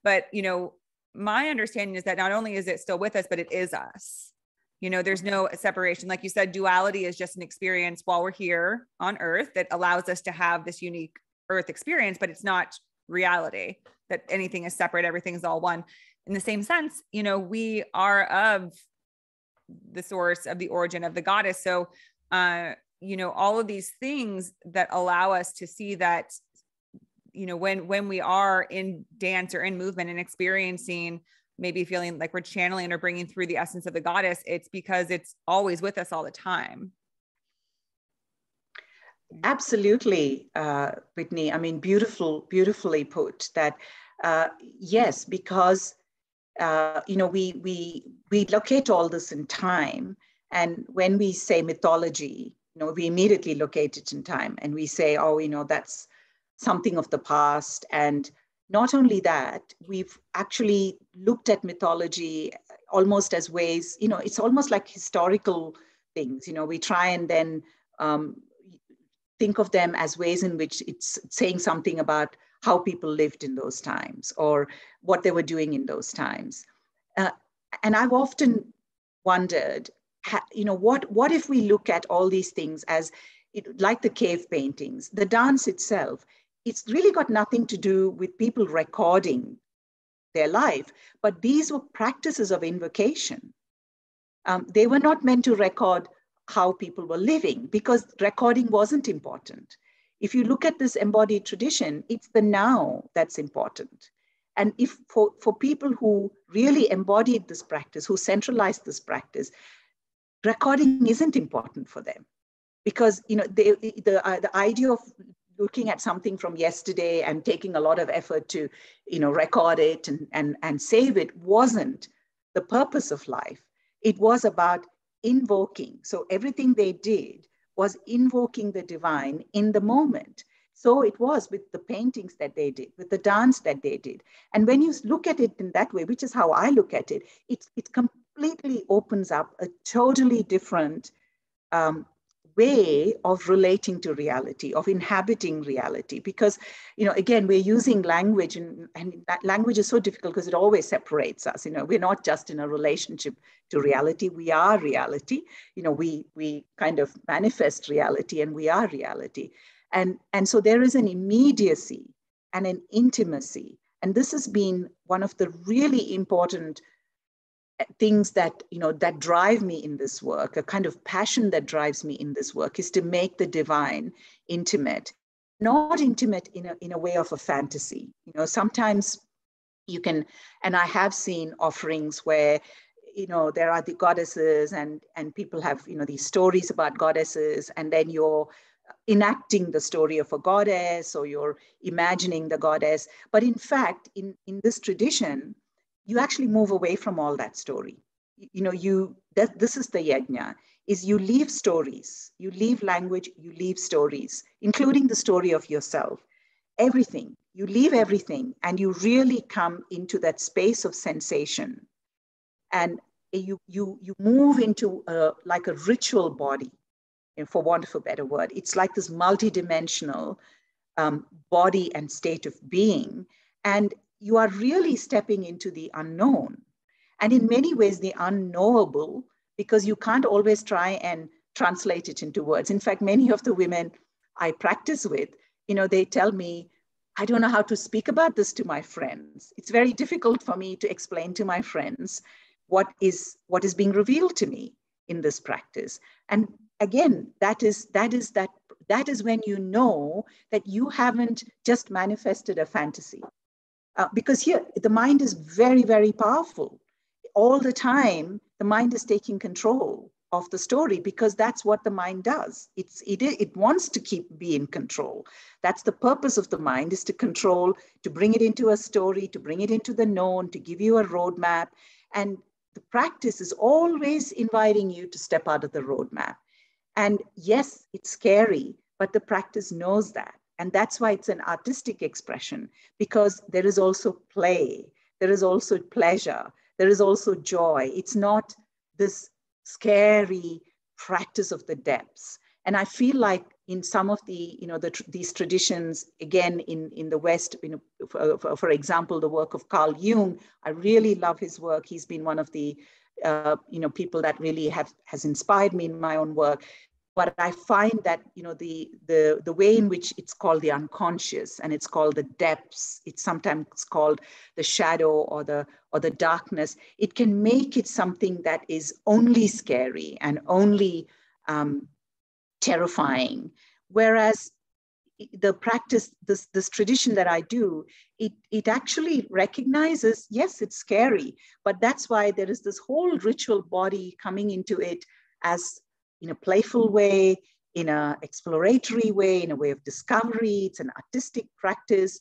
But, you know, my understanding is that not only is it still with us, but it is us. You know, there's no separation. Like you said, duality is just an experience while we're here on Earth that allows us to have this unique Earth experience, but it's not reality, that anything is separate, everything's all one. In the same sense, you know, we are of the source, of the origin of the goddess. So, you know, all of these things that allow us to see that, you know, when we are in dance or in movement and experiencing, maybe feeling like we're channeling or bringing through the essence of the goddess, it's because it's always with us all the time. Absolutely, Whitney. I mean, beautifully put that. Yes, because you know, we locate all this in time, and when we say mythology, you know, we immediately locate it in time, and we say, oh, you know, that's something of the past. And not only that, we've actually looked at mythology almost as ways, you know, it's almost like historical things. You know, we try and then think of them as ways in which it's saying something about how people lived in those times or what they were doing in those times. And I've often wondered, you know, what if we look at all these things as like the cave paintings, the dance itself, it's really got nothing to do with people recording their life, but these were practices of invocation. They were not meant to record how people were living, because recording wasn't important. If you look at this embodied tradition, it's the now that's important. And if for people who really embodied this practice, who centralized this practice, recording isn't important for them, because the idea of looking at something from yesterday and taking a lot of effort to record it and save it wasn't the purpose of life. It was about invoking. So everything they did was invoking the divine in the moment. So it was with the paintings that they did, with the dance that they did. And when you look at it in that way, which is how I look at it, it completely opens up a totally different way of relating to reality, of inhabiting reality. Because, again, we're using language, and that language is so difficult because it always separates us. We're not just in a relationship to reality, we are reality. We kind of manifest reality, and we are reality. And so there is an immediacy and an intimacy. And this has been one of the really important things that that drive me in this work. A kind of passion that drives me in this work is to make the divine intimate, not intimate in a way of a fantasy. Sometimes you can, and I have seen offerings where there are the goddesses, and people have these stories about goddesses, and then you're enacting the story of a goddess, or you're imagining the goddess. But in fact, in this tradition, you actually move away from all that story. This is the yajna, is you leave stories, you leave language, you leave stories, including the story of yourself. Everything, you leave everything, and you really come into that space of sensation. And you move into like a ritual body, for want of a better word. It's like this multidimensional body and state of being. And you are really stepping into the unknown. And in many ways, the unknowable, because you can't always try and translate it into words. In fact, many of the women I practice with, they tell me, I don't know how to speak about this to my friends. It's very difficult for me to explain to my friends what is being revealed to me in this practice. And again, that is when you know that you haven't just manifested a fantasy. Because here, the mind is very, very powerful. All the time, the mind is taking control of the story, because that's what the mind does. It wants to be in control. That's the purpose of the mind, is to control, to bring it into a story, to bring it into the known, to give you a roadmap. And the practice is always inviting you to step out of the roadmap. And yes, it's scary, but the practice knows that. And that's why it's an artistic expression, because there is also play, there is also pleasure, there is also joy. It's not this scary practice of the depths. And I feel like in some of the, these traditions, again, in the West, for example, the work of Carl Jung, I really love his work. He's been one of the, people that really has inspired me in my own work. But I find that, the way in which it's called the unconscious, and it's called the depths, it's sometimes called the shadow or the darkness, it can make it something that is only scary and only terrifying. Whereas the practice, this tradition that I do, it actually recognizes, yes, it's scary, but that's why there is this whole ritual body coming into it as in a playful way, in an exploratory way, in a way of discovery. It's an artistic practice.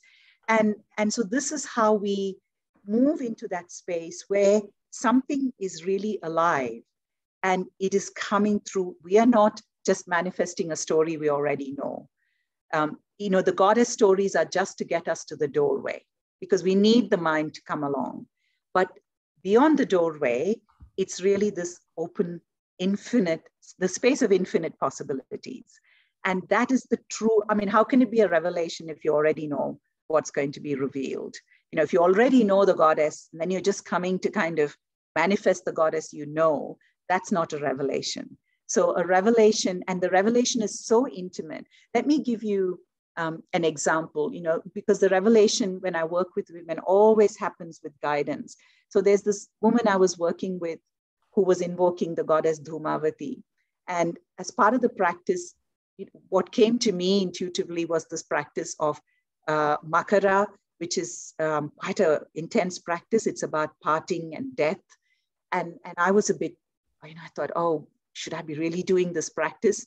And so this is how we move into that space where something is really alive and it is coming through. We are not just manifesting a story we already know. The goddess stories are just to get us to the doorway, because we need the mind to come along. But beyond the doorway, it's really this open, infinite, the space of infinite possibilities. And that is the true, how can it be a revelation if you already know what's going to be revealed? If you already know the goddess, and then you're just coming to kind of manifest the goddess, that's not a revelation. So a revelation, and the revelation is so intimate. Let me give you an example, because the revelation when I work with women always happens with guidance. So there's this woman I was working with who was invoking the goddess Dhumavathi. And as part of the practice, what came to me intuitively was this practice of Makara, which is quite an intense practice. It's about parting and death. And I was a bit, I thought, oh, should I be really doing this practice?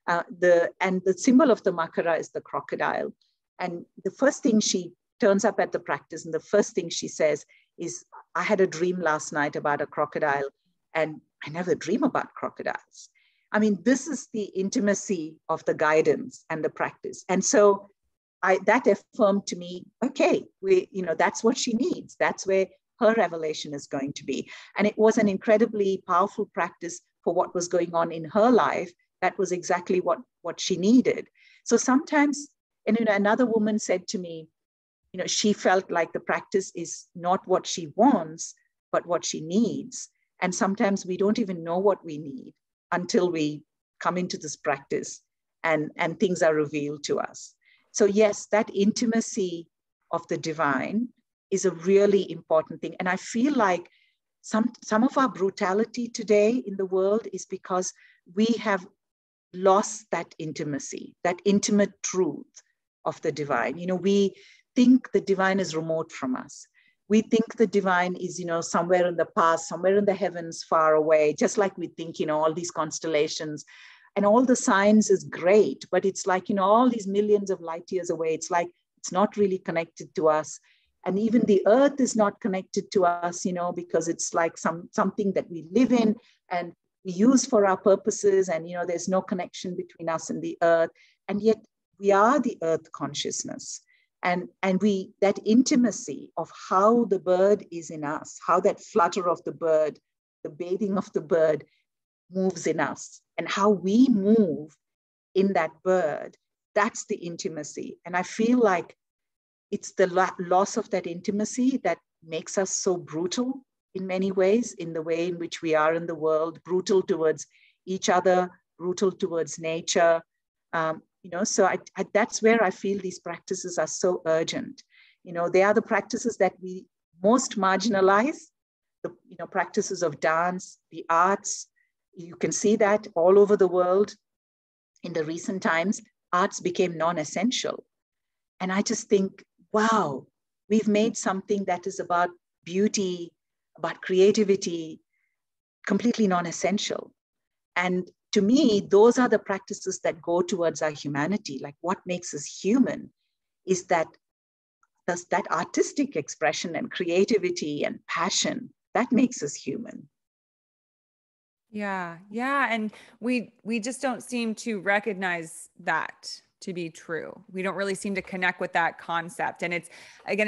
The symbol of the Makara is the crocodile. And the first thing she turns up at the practice, and the first thing she says is, I had a dream last night about a crocodile, and I never dream about crocodiles. I mean, this is the intimacy of the guidance and the practice. And so that affirmed to me, okay, that's what she needs. That's where her revelation is going to be. And it was an incredibly powerful practice for what was going on in her life. That was exactly what she needed. So sometimes, and another woman said to me, she felt like the practice is not what she wants, but what she needs. And sometimes we don't even know what we need until we come into this practice and things are revealed to us. So yes, that intimacy of the divine is a really important thing. And I feel like some of our brutality today in the world is because we have lost that intimacy, that intimate truth of the divine. We think the divine is remote from us. We think the divine is, somewhere in the past, somewhere in the heavens, far away, just like we think, all these constellations and all the science is great, but it's like, all these millions of light years away. It's like, it's not really connected to us. And even the earth is not connected to us, because it's like something that we live in and we use for our purposes. And, there's no connection between us and the earth. And yet we are the earth consciousness. And that intimacy of how the bird is in us, how that flutter of the bird, the bathing of the bird moves in us, and how we move in that bird, that's the intimacy. And I feel like it's the loss of that intimacy that makes us so brutal in many ways, in the way in which we are in the world, brutal towards each other, brutal towards nature. So that's where I feel these practices are so urgent. They are the practices that we most marginalize, the practices of dance, the arts. You can see that all over the world. In the recent times, arts became non-essential. And I just think, wow, we've made something that is about beauty, about creativity, completely non-essential. And to me, those are the practices that go towards our humanity. Like, what makes us human is that artistic expression and creativity and passion that makes us human. Yeah. And we just don't seem to recognize that to be true. We don't really seem to connect with that concept. And it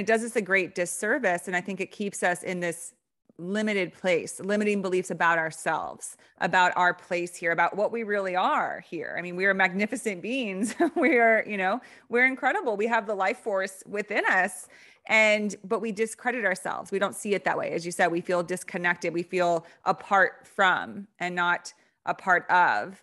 does us a great disservice. And I think it keeps us in this limited place, limiting beliefs about ourselves, about our place here, about what we really are here. I mean, we are magnificent beings. We're incredible. We have the life force within us, but we discredit ourselves. We don't see it that way. As you said, we feel disconnected. We feel apart from and not a part of,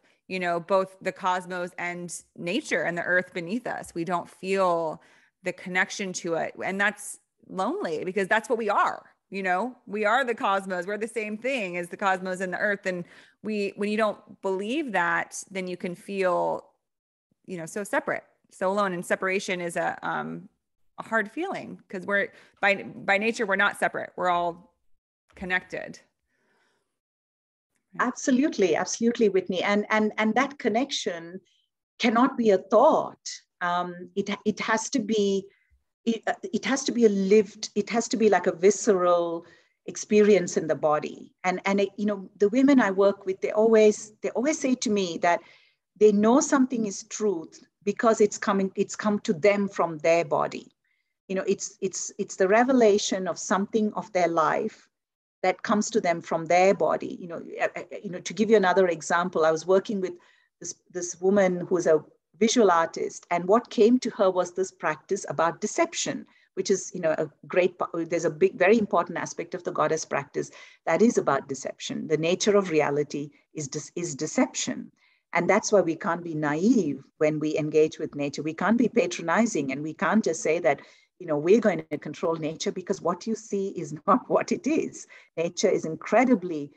both the cosmos and nature and the earth beneath us. We don't feel the connection to it. And that's lonely, because that's what we are. We are the cosmos. We're the same thing as the cosmos and the earth. And when you don't believe that, then you can feel, so separate, so alone. And separation is a hard feeling, because we're by nature, we're not separate. We're all connected. Absolutely, Whitney. And that connection cannot be a thought. It has to be. It has to be a lived, it has to be like a visceral experience in the body. And the women I work with, they always say to me that they know something is truth because it's come to them from their body. It's the revelation of something of their life that comes to them from their body. To give you another example, I was working with this woman who's a visual artist, and what came to her was this practice about deception, which is there's a big, very important aspect of the goddess practice that is about deception. The nature of reality is deception, and that's why we can't be naive when we engage with nature. We can't be patronizing, and we can't just say that we're going to control nature, because what you see is not what it is. Nature is incredibly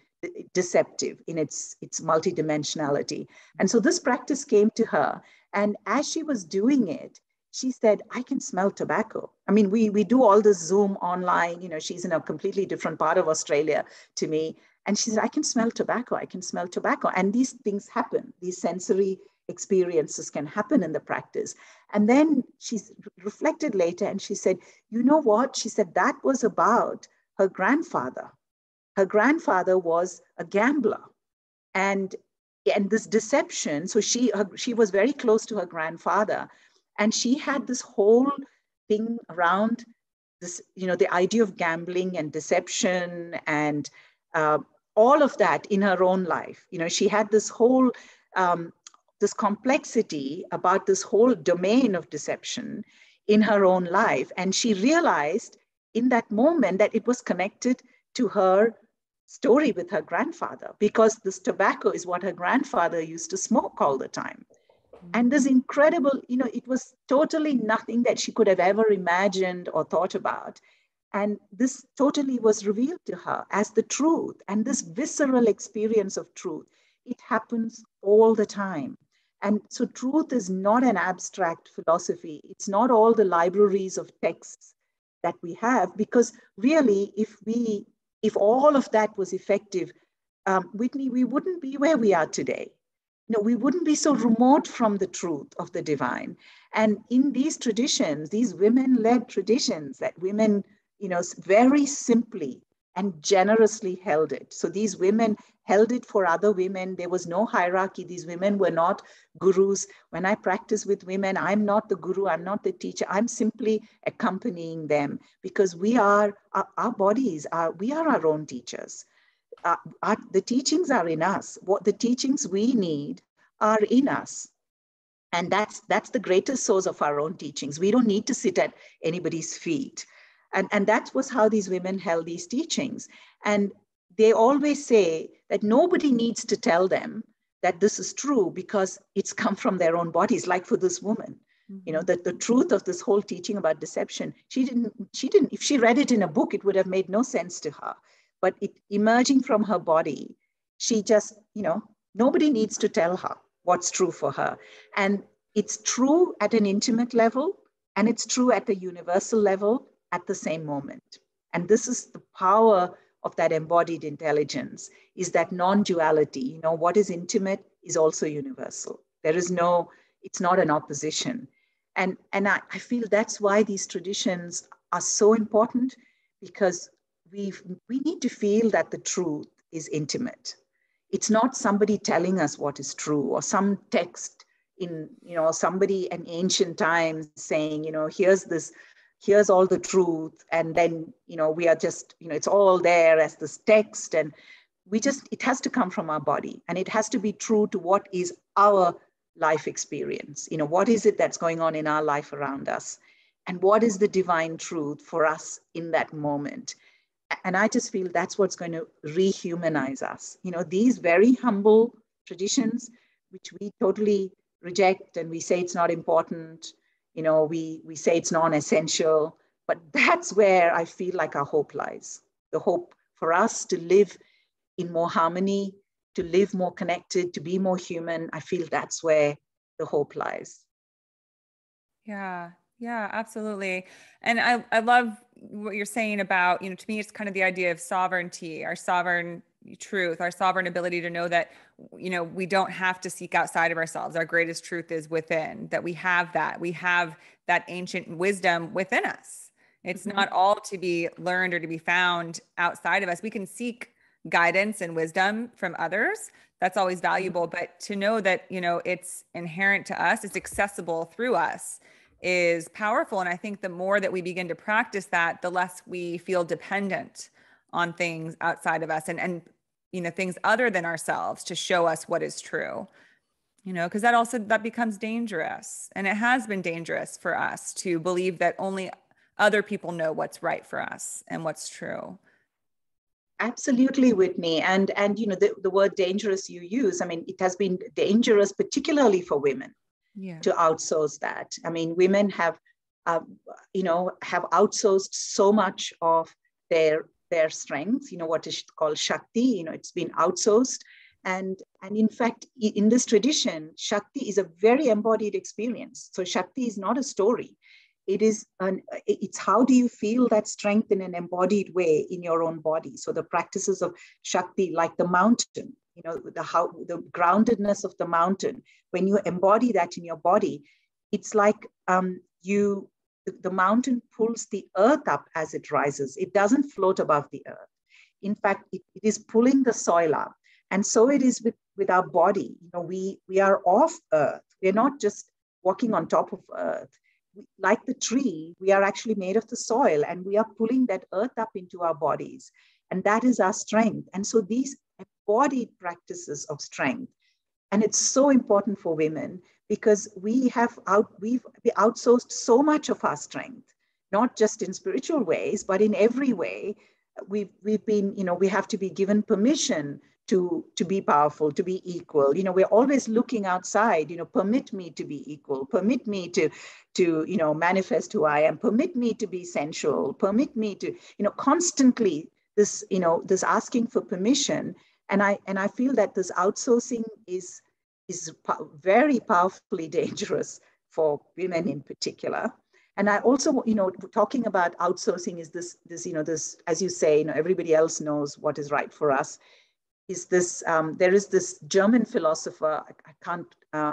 deceptive in its multidimensionality. And so this practice came to her. And as she was doing it, she said, I can smell tobacco. I mean, we do all this Zoom online, you know, she's in a completely different part of Australia to me. And she said, I can smell tobacco. I can smell tobacco. And these things happen. These sensory experiences can happen in the practice. And then she reflected later and she said, you know what? She said that was about her grandfather. Her grandfather was a gambler. And this deception, so she was very close to her grandfather. And she had this whole thing around this, you know, the idea of gambling and deception and all of that in her own life. You know, she had this whole, this complexity about this whole domain of deception in her own life. And she realized in that moment that it was connected to her story with her grandfather, because this tobacco is what her grandfather used to smoke all the time. And this incredible, you know, it was totally nothing that she could have ever imagined or thought about. And this totally was revealed to her as the truth. And this visceral experience of truth, it happens all the time. And so truth is not an abstract philosophy. It's not all the libraries of texts that we have, because really, if all of that was effective, Whitney, we wouldn't be where we are today. You know, we wouldn't be so remote from the truth of the divine. And in these traditions, these women-led traditions that women, you know, very simply and generously held it. So these women held it for other women. There was no hierarchy. These women were not gurus. When I practice with women, I'm not the guru, I'm not the teacher. I'm simply accompanying them, because we are, our bodies are, we are our own teachers. The teachings are in us. What the teachings we need are in us. And that's the greatest source of our own teachings. We don't need to sit at anybody's feet. And that was how these women held these teachings. And they always say that nobody needs to tell them that this is true, because it's come from their own bodies. Like for this woman, you know, that the truth of this whole teaching about deception, she didn't, if she read it in a book, it would have made no sense to her. But it emerging from her body, she just, you know, nobody needs to tell her what's true for her. And it's true at an intimate level, and it's true at the universal level at the same moment. And this is the power of that embodied intelligence, is that non-duality. You know, what is intimate is also universal. There is no, it's not an opposition. And I feel that's why these traditions are so important, because we need to feel that the truth is intimate. It's not somebody telling us what is true, or some text in, you know, somebody in ancient times saying, you know, here's all the truth. And then, you know, we are just, you know, it's all there as this text. And it has to come from our body, and it has to be true to what is our life experience. You know, what is it that's going on in our life around us? And what is the divine truth for us in that moment? And I just feel that's what's going to rehumanize us. You know, these very humble traditions, which we totally reject, and we say it's not important, you know, we say it's non-essential, but that's where I feel like our hope lies. The hope for us to live in more harmony, to live more connected, to be more human. I feel that's where the hope lies. Yeah, absolutely. And I love what you're saying about, you know, to me, it's kind of the idea of sovereignty, our sovereign truth, our sovereign ability to know that, you know, we don't have to seek outside of ourselves. Our greatest truth is within, that we have that ancient wisdom within us. It's not all to be learned or to be found outside of us. We can seek guidance and wisdom from others. That's always valuable. But to know that, you know, it's inherent to us, it's accessible through us, is powerful. And I think the more that we begin to practice that, the less we feel dependent on things outside of us and you know, things other than ourselves to show us what is true, you know, because that becomes dangerous. And it has been dangerous for us to believe that only other people know what's right for us and what's true. Absolutely, Whitney. And you know, the word dangerous you use, I mean, it has been dangerous, particularly for women, to outsource that. I mean, women have, you know, have outsourced so much of their their strengths, what is called Shakti, it's been outsourced. And in fact, in this tradition, Shakti is a very embodied experience. So Shakti is not a story. It's how do you feel that strength in an embodied way in your own body. So the practices of Shakti, like the mountain, the groundedness of the mountain, when you embody that in your body, it's like the mountain pulls the earth up as it rises. It doesn't float above the earth. In fact, it is pulling the soil up. And so it is with our body. We are off earth. We're not just walking on top of earth. Like the tree, we are actually made of the soil, and we are pulling that earth up into our bodies. And that is our strength. And so these embodied practices of strength, and it's so important for women because we've outsourced so much of our strength, not just in spiritual ways, but in every way. We've been, we have to be given permission to be powerful, to be equal. We're always looking outside, permit me to be equal, permit me to manifest who I am, permit me to be sensual, permit me to, constantly this asking for permission. And I feel that this outsourcing is very powerfully dangerous for women in particular. And I also, talking about outsourcing is this, as you say, everybody else knows what is right for us. Is this, there is this German philosopher, I can't,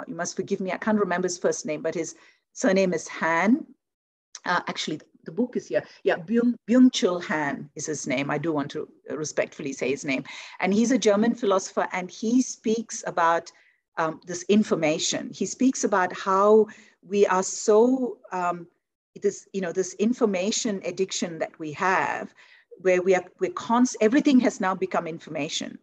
you must forgive me, I can't remember his first name, but his surname is Han. Actually, the book is here. Yeah, Byung-Chul Han is his name. I do want to respectfully say his name. And he's a German philosopher, and he speaks about this information. He speaks about how we are so, this information addiction that we have, where everything has now become information.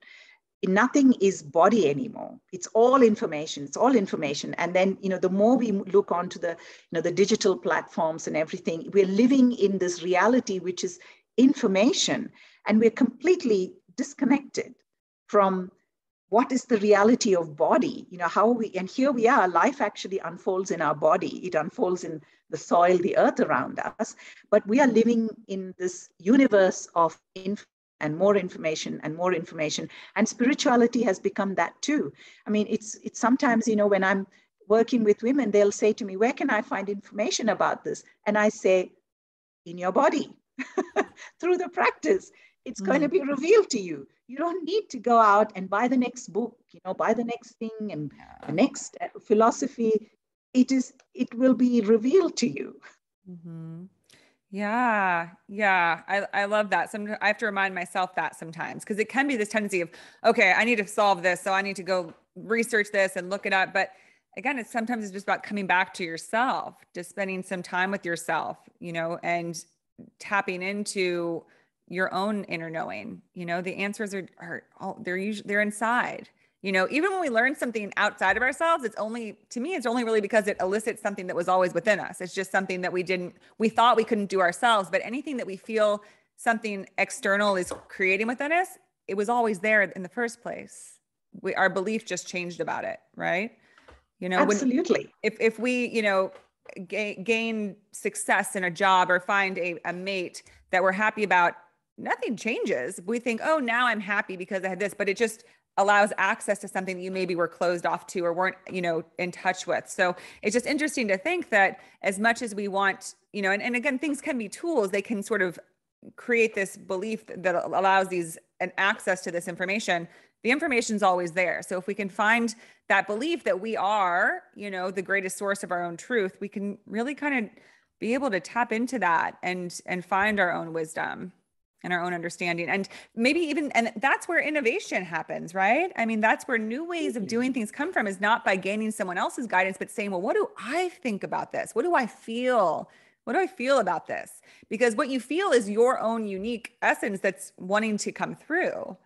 Nothing is body anymore. It's all information. It's all information. And then, the more we look onto the digital platforms and everything, we're living in this reality, which is information. And we're completely disconnected from what is the reality of body, and here we are, life actually unfolds in our body. It unfolds in the soil, the earth around us, but we are living in this universe of and more information and more information. And spirituality has become that too. I mean, it's sometimes, when I'm working with women, they'll say to me, where can I find information about this? And I say, in your body, through the practice, it's going to be revealed to you. You don't need to go out and buy the next book, buy the next thing and the next philosophy. It will be revealed to you. Mm-hmm. Yeah. I love that. Sometimes I have to remind myself that sometimes, because it can be this tendency of, okay, I need to solve this, so I need to go research this and look it up. But again, sometimes it's just about coming back to yourself, just spending some time with yourself, and tapping into your own inner knowing. The answers they're inside. Even when we learn something outside of ourselves, to me, it's only really because it elicits something that was always within us. It's just something that we thought we couldn't do ourselves, but anything that we feel something external is creating within us, it was always there in the first place. Our belief just changed about it, right? Absolutely. If we, gain success in a job or find a mate that we're happy about, nothing changes. We think, oh, now I'm happy because I had this, but it just allows access to something that you maybe were closed off to or weren't, in touch with. So it's just interesting to think that as much as we want, and again, things can be tools. They can sort of create this belief that allows an access to this information. The information's always there. So if we can find that belief that we are, the greatest source of our own truth, we can really kind of be able to tap into that and find our own wisdom and our own understanding. And maybe and that's where innovation happens, right? I mean, that's where new ways of doing things come from, is not by gaining someone else's guidance, but saying, well, what do I think about this? What do I feel? What do I feel about this? Because what you feel is your own unique essence that's wanting to come through,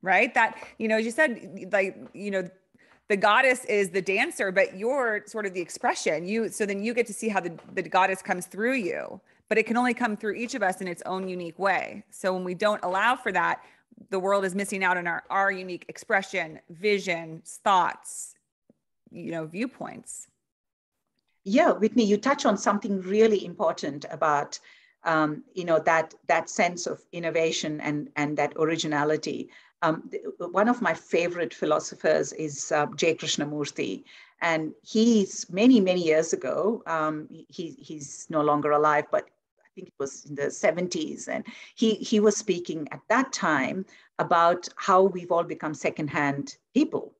right? That, as you said, the goddess is the dancer, but you're sort of the expression. So then you get to see how the goddess comes through you, but it can only come through each of us in its own unique way. So when we don't allow for that, the world is missing out on our unique expression, vision, thoughts, viewpoints. Yeah, Whitney, you touch on something really important about that sense of innovation and that originality. One of my favorite philosophers is J. Krishnamurti, and he's many years ago. He's no longer alive, but I think it was in the 70s, and he was speaking at that time about how we've all become secondhand people,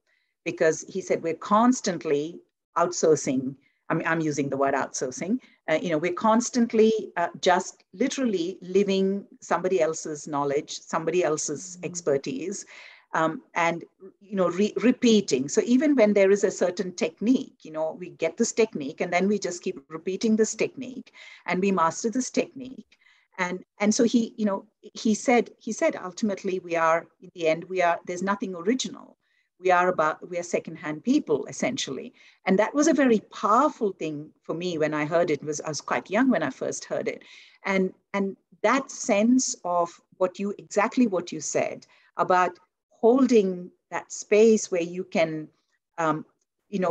because he said we're constantly outsourcing. I'm using the word outsourcing. We're constantly just literally living somebody else's knowledge, somebody else's expertise, and repeating. So even when there is a certain technique, we get this technique, and then we just keep repeating this technique, and we master this technique. And so he said ultimately in the end there's nothing original. We are secondhand people, essentially. And that was a very powerful thing for me when I heard it. I was quite young when I first heard it. And that sense of exactly what you said about holding that space where you can,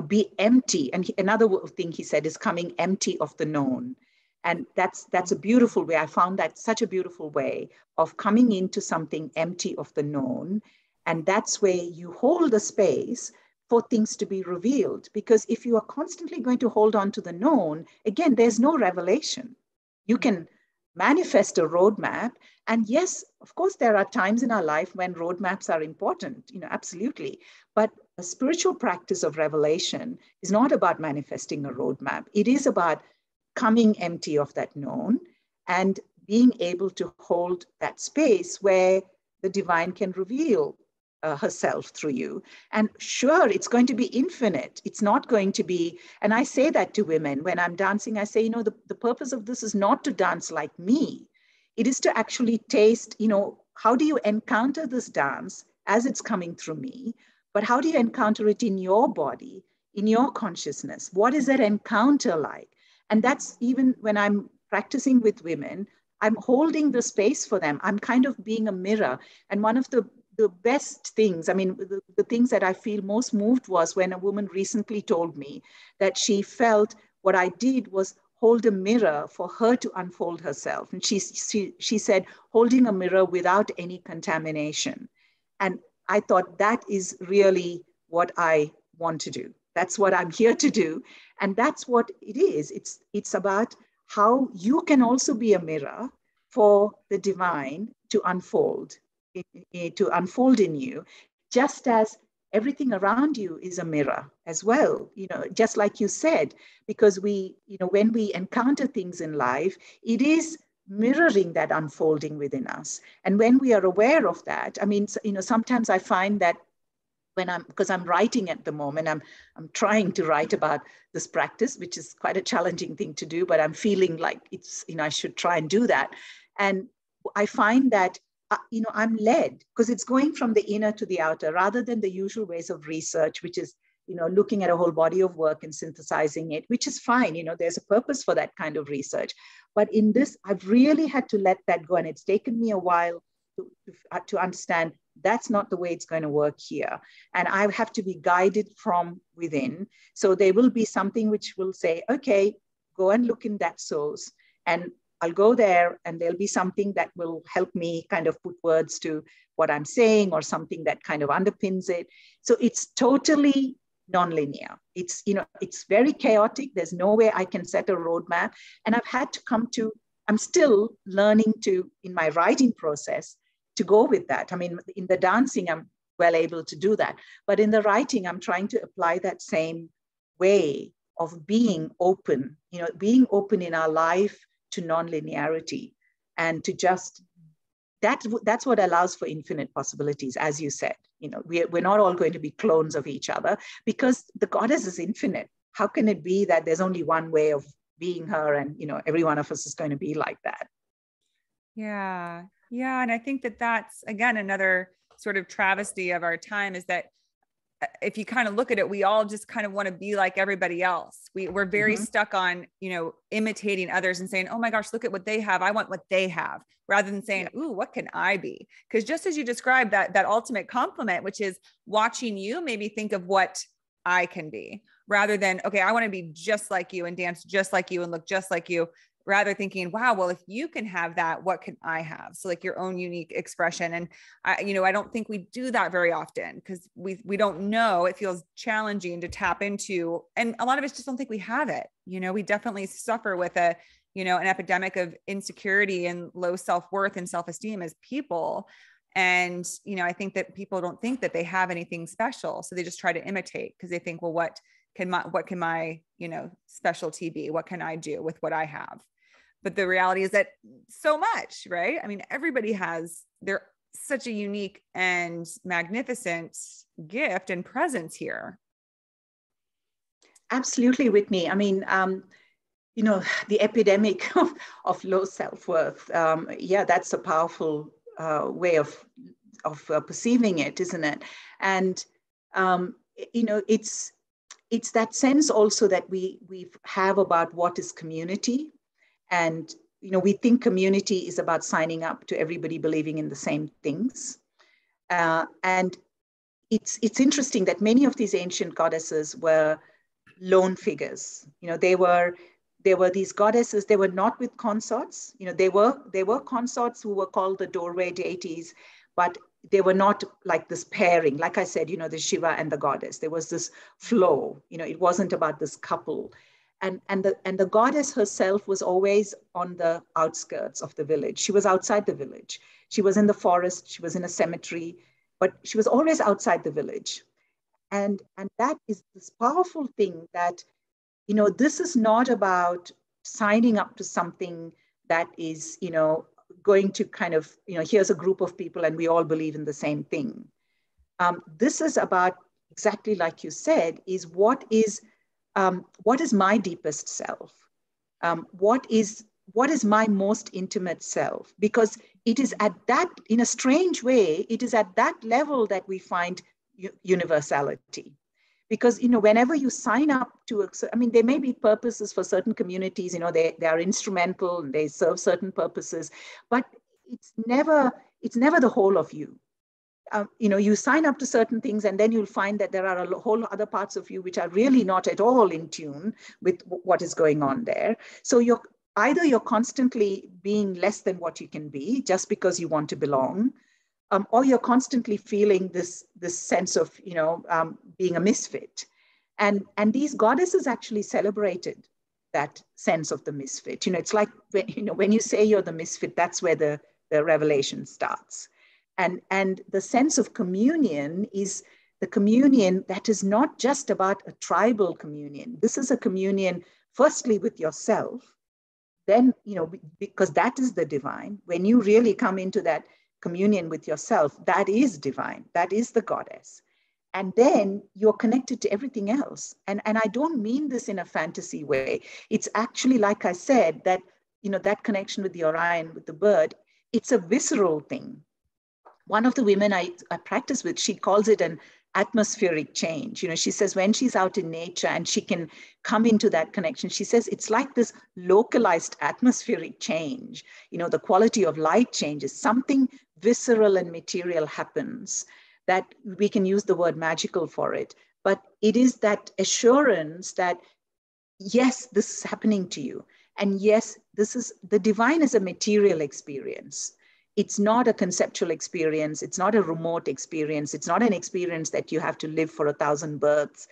be empty. And another thing he said is coming empty of the known. And that's a beautiful way. I found that such a beautiful way of coming into something empty of the known. And that's where you hold the space for things to be revealed. Because if you are constantly going to hold on to the known, again, there's no revelation. You can manifest a roadmap. And yes, of course, there are times in our life when roadmaps are important, absolutely. But a spiritual practice of revelation is not about manifesting a roadmap. It is about coming empty of that known and being able to hold that space where the divine can reveal herself through you. And sure, it's going to be infinite. It's not going to be, and I say that to women when I'm dancing, I say, the purpose of this is not to dance like me. It is to actually taste, how do you encounter this dance as it's coming through me, but how do you encounter it in your body, in your consciousness? What is that encounter like? And that's even when I'm practicing with women, I'm holding the space for them. I'm kind of being a mirror. And one of the best things, the things that I feel most moved was when a woman recently told me that she felt what I did was hold a mirror for her to unfold herself. And she said, holding a mirror without any contamination. And I thought that is really what I want to do. That's what I'm here to do. And that's what it is. It's about how you can also be a mirror for the divine to unfold in you, just as everything around you is a mirror as well, just like you said, because when we encounter things in life, it is mirroring that unfolding within us. And when we are aware of that, sometimes I find that because I'm writing at the moment, I'm trying to write about this practice, which is quite a challenging thing to do, but I'm feeling like it's, I should try and do that. And I find that I'm led because it's going from the inner to the outer rather than the usual ways of research, which is, looking at a whole body of work and synthesizing it, which is fine. There's a purpose for that kind of research. But in this, I've really had to let that go. And it's taken me a while to understand that's not the way it's going to work here. And I have to be guided from within. So there will be something which will say, okay, go and look in that source. And I'll go there and there'll be something that will help me kind of put words to what I'm saying or something that kind of underpins it. So it's totally nonlinear. It's very chaotic. There's no way I can set a roadmap. And I've had to I'm still learning in my writing process, to go with that. In the dancing, I'm well able to do that. But in the writing, I'm trying to apply that same way of being open, being open in our life to non-linearity and to just, that's what allows for infinite possibilities, as you said. We're not all going to be clones of each other because the goddess is infinite. How can it be that there's only one way of being her and, every one of us is going to be like that? Yeah. Yeah. And I think that's, again, another sort of travesty of our time is that if you kind of look at it, we all just kind of want to be like everybody else. We're very stuck on, imitating others and saying, oh my gosh, look at what they have. I want what they have, rather than saying, ooh, what can I be? Because just as you described that ultimate compliment, which is watching you maybe think of what I can be, rather than, okay, I want to be just like you and dance just like you and look just like you, rather thinking, wow, well, if you can have that, what can I have? So like your own unique expression. And I don't think we do that very often because we don't know. It feels challenging to tap into, and a lot of us just don't think we have it. We definitely suffer with an epidemic of insecurity and low self-worth and self-esteem as people. And, I think that people don't think that they have anything special. So they just try to imitate because they think, well, what can my specialty be? What can I do with what I have? But the reality is that so much, right? I mean, everybody has such a unique and magnificent gift and presence here. Absolutely, Whitney. I mean, the epidemic of low self-worth. That's a powerful way of perceiving it, isn't it? And, it's that sense also that we have about what is community. And, we think community is about signing up to everybody believing in the same things. And it's interesting that many of these ancient goddesses were lone figures. They were these goddesses. They were not with consorts. They were consorts who were called the doorway deities, but they were not like this pairing. Like I said, the Shiva and the goddess. There was this flow. It wasn't about this couple. And the goddess herself was always on the outskirts of the village. She was outside the village. She was in the forest. She was in a cemetery, but she was always outside the village. And that is this powerful thing that, this is not about signing up to something that is, going to kind of, here's a group of people and we all believe in the same thing. This is about, exactly like you said, is what is my deepest self? What is my most intimate self? Because it is at that, in a strange way, it is at that level that we find universality. Because, whenever you sign up to, there may be purposes for certain communities, they are instrumental and they serve certain purposes, but it's never the whole of you. You sign up to certain things and then you'll find that there are a whole other parts of you which are really not at all in tune with what is going on there. So you're constantly being less than what you can be just because you want to belong, or you're constantly feeling this sense of, being a misfit. And these goddesses actually celebrated that sense of the misfit. It's like, when you say you're the misfit, that's where the revelation starts. And the sense of communion is the communion that is not just about a tribal communion. This is a communion, firstly, with yourself. Then, because that is the divine. When you really come into that communion with yourself, that is divine. That is the goddess. And then you're connected to everything else. And I don't mean this in a fantasy way. It's actually, like I said, that, that connection with the Orion, with the bird, it's a visceral thing. One of the women I practice with, she calls it an atmospheric change. She says when she's out in nature and she can come into that connection, she says it's like this localized atmospheric change. The quality of light changes. Something visceral and material happens that we can use the word magical for it. But it is that assurance that, yes, this is happening to you. And yes, the divine is a material experience. It's not a conceptual experience. It's not a remote experience. It's not an experience that you have to live for 1,000 births.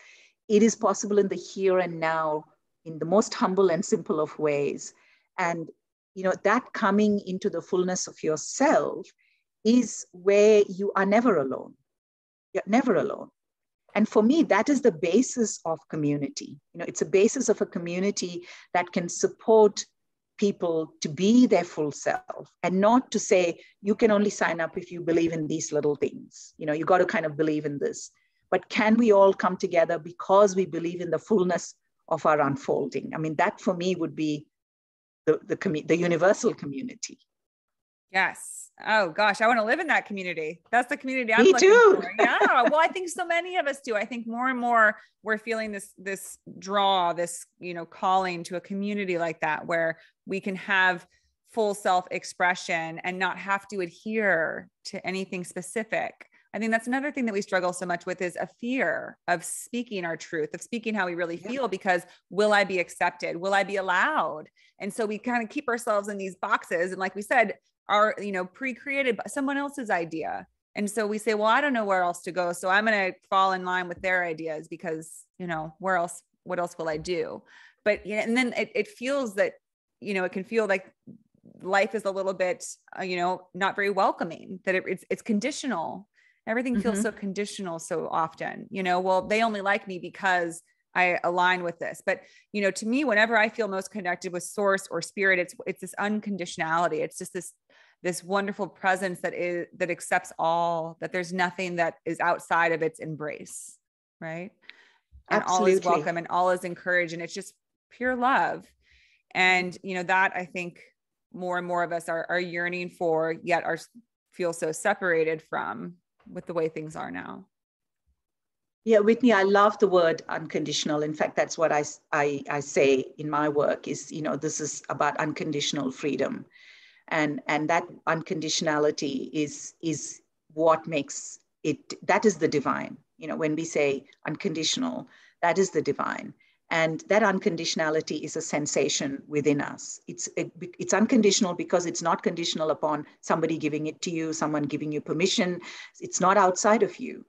It is possible in the here and now, in the most humble and simple of ways. And, that coming into the fullness of yourself is where you are never alone. You're never alone. And for me, that is the basis of community. It's a basis of a community that can support people to be their full self, and not to say you can only sign up if you believe in these little things. You got to kind of believe in this. But can we all come together because we believe in the fullness of our unfolding? That for me would be the universal community. Yes. Oh gosh, I want to live in that community. That's the community I'm looking for. Yeah. Well, I think so many of us do. I think more and more we're feeling this draw, this, calling to a community like that, where we can have full self-expression and not have to adhere to anything specific, I think that's another thing that we struggle so much with, is a fear of speaking our truth, of speaking how we really feel, because will I be accepted? Will I be allowed? And so we kind of keep ourselves in these boxes. And like we said, are, pre-created by someone else's idea. And so we say, well, I don't know where else to go, so I'm going to fall in line with their ideas, because, what else will I do? But, and then it feels that, it can feel like life is a little bit, not very welcoming, that it's conditional. Everything feels so conditional so often, well, they only like me because I align with this. But, to me, whenever I feel most connected with source or spirit, it's this unconditionality. It's just this wonderful presence that accepts all, that there's nothing that is outside of its embrace. Right. And Absolutely. all is welcome and all is encouraged. And it's just pure love. And, that I think more and more of us are yearning for, yet feel so separated from, with the way things are now. Yeah, Whitney, I love the word unconditional. In fact, that's what I say in my work is, this is about unconditional freedom. And that unconditionality is what makes it, that is the divine. When we say unconditional, that is the divine. And that unconditionality is a sensation within us. It's unconditional because it's not conditional upon somebody giving it to you, someone giving you permission. It's not outside of you.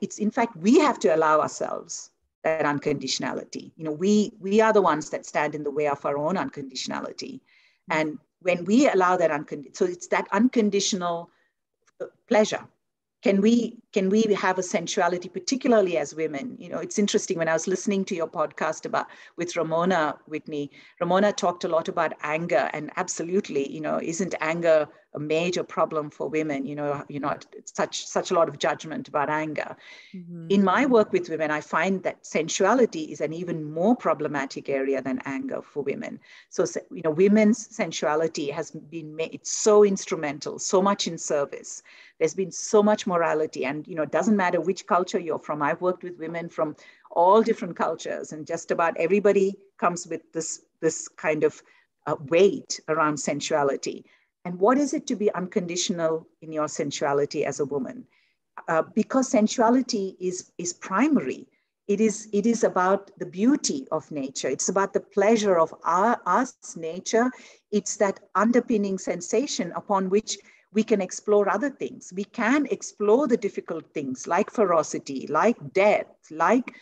It's, in fact, we have to allow ourselves that unconditionality. We are the ones that stand in the way of our own unconditionality. And when we allow that so it's that unconditional pleasure. Can we have a sensuality, particularly as women? It's interesting, when I was listening to your podcast with Ramona, Whitney, Ramona talked a lot about anger, and absolutely, isn't anger a major problem for women? Such a lot of judgment about anger. Mm-hmm. In my work with women, I find that sensuality is an even more problematic area than anger for women. So, women's sensuality has been made so instrumental, so much in service. There's been so much morality, and, it doesn't matter which culture you're from. I've worked with women from all different cultures, and just about everybody comes with this kind of weight around sensuality. And what is it to be unconditional in your sensuality as a woman? Because sensuality is primary. It is about the beauty of nature. It's about the pleasure of us, nature. It's that underpinning sensation upon which we can explore other things. We can explore the difficult things like ferocity, like death, like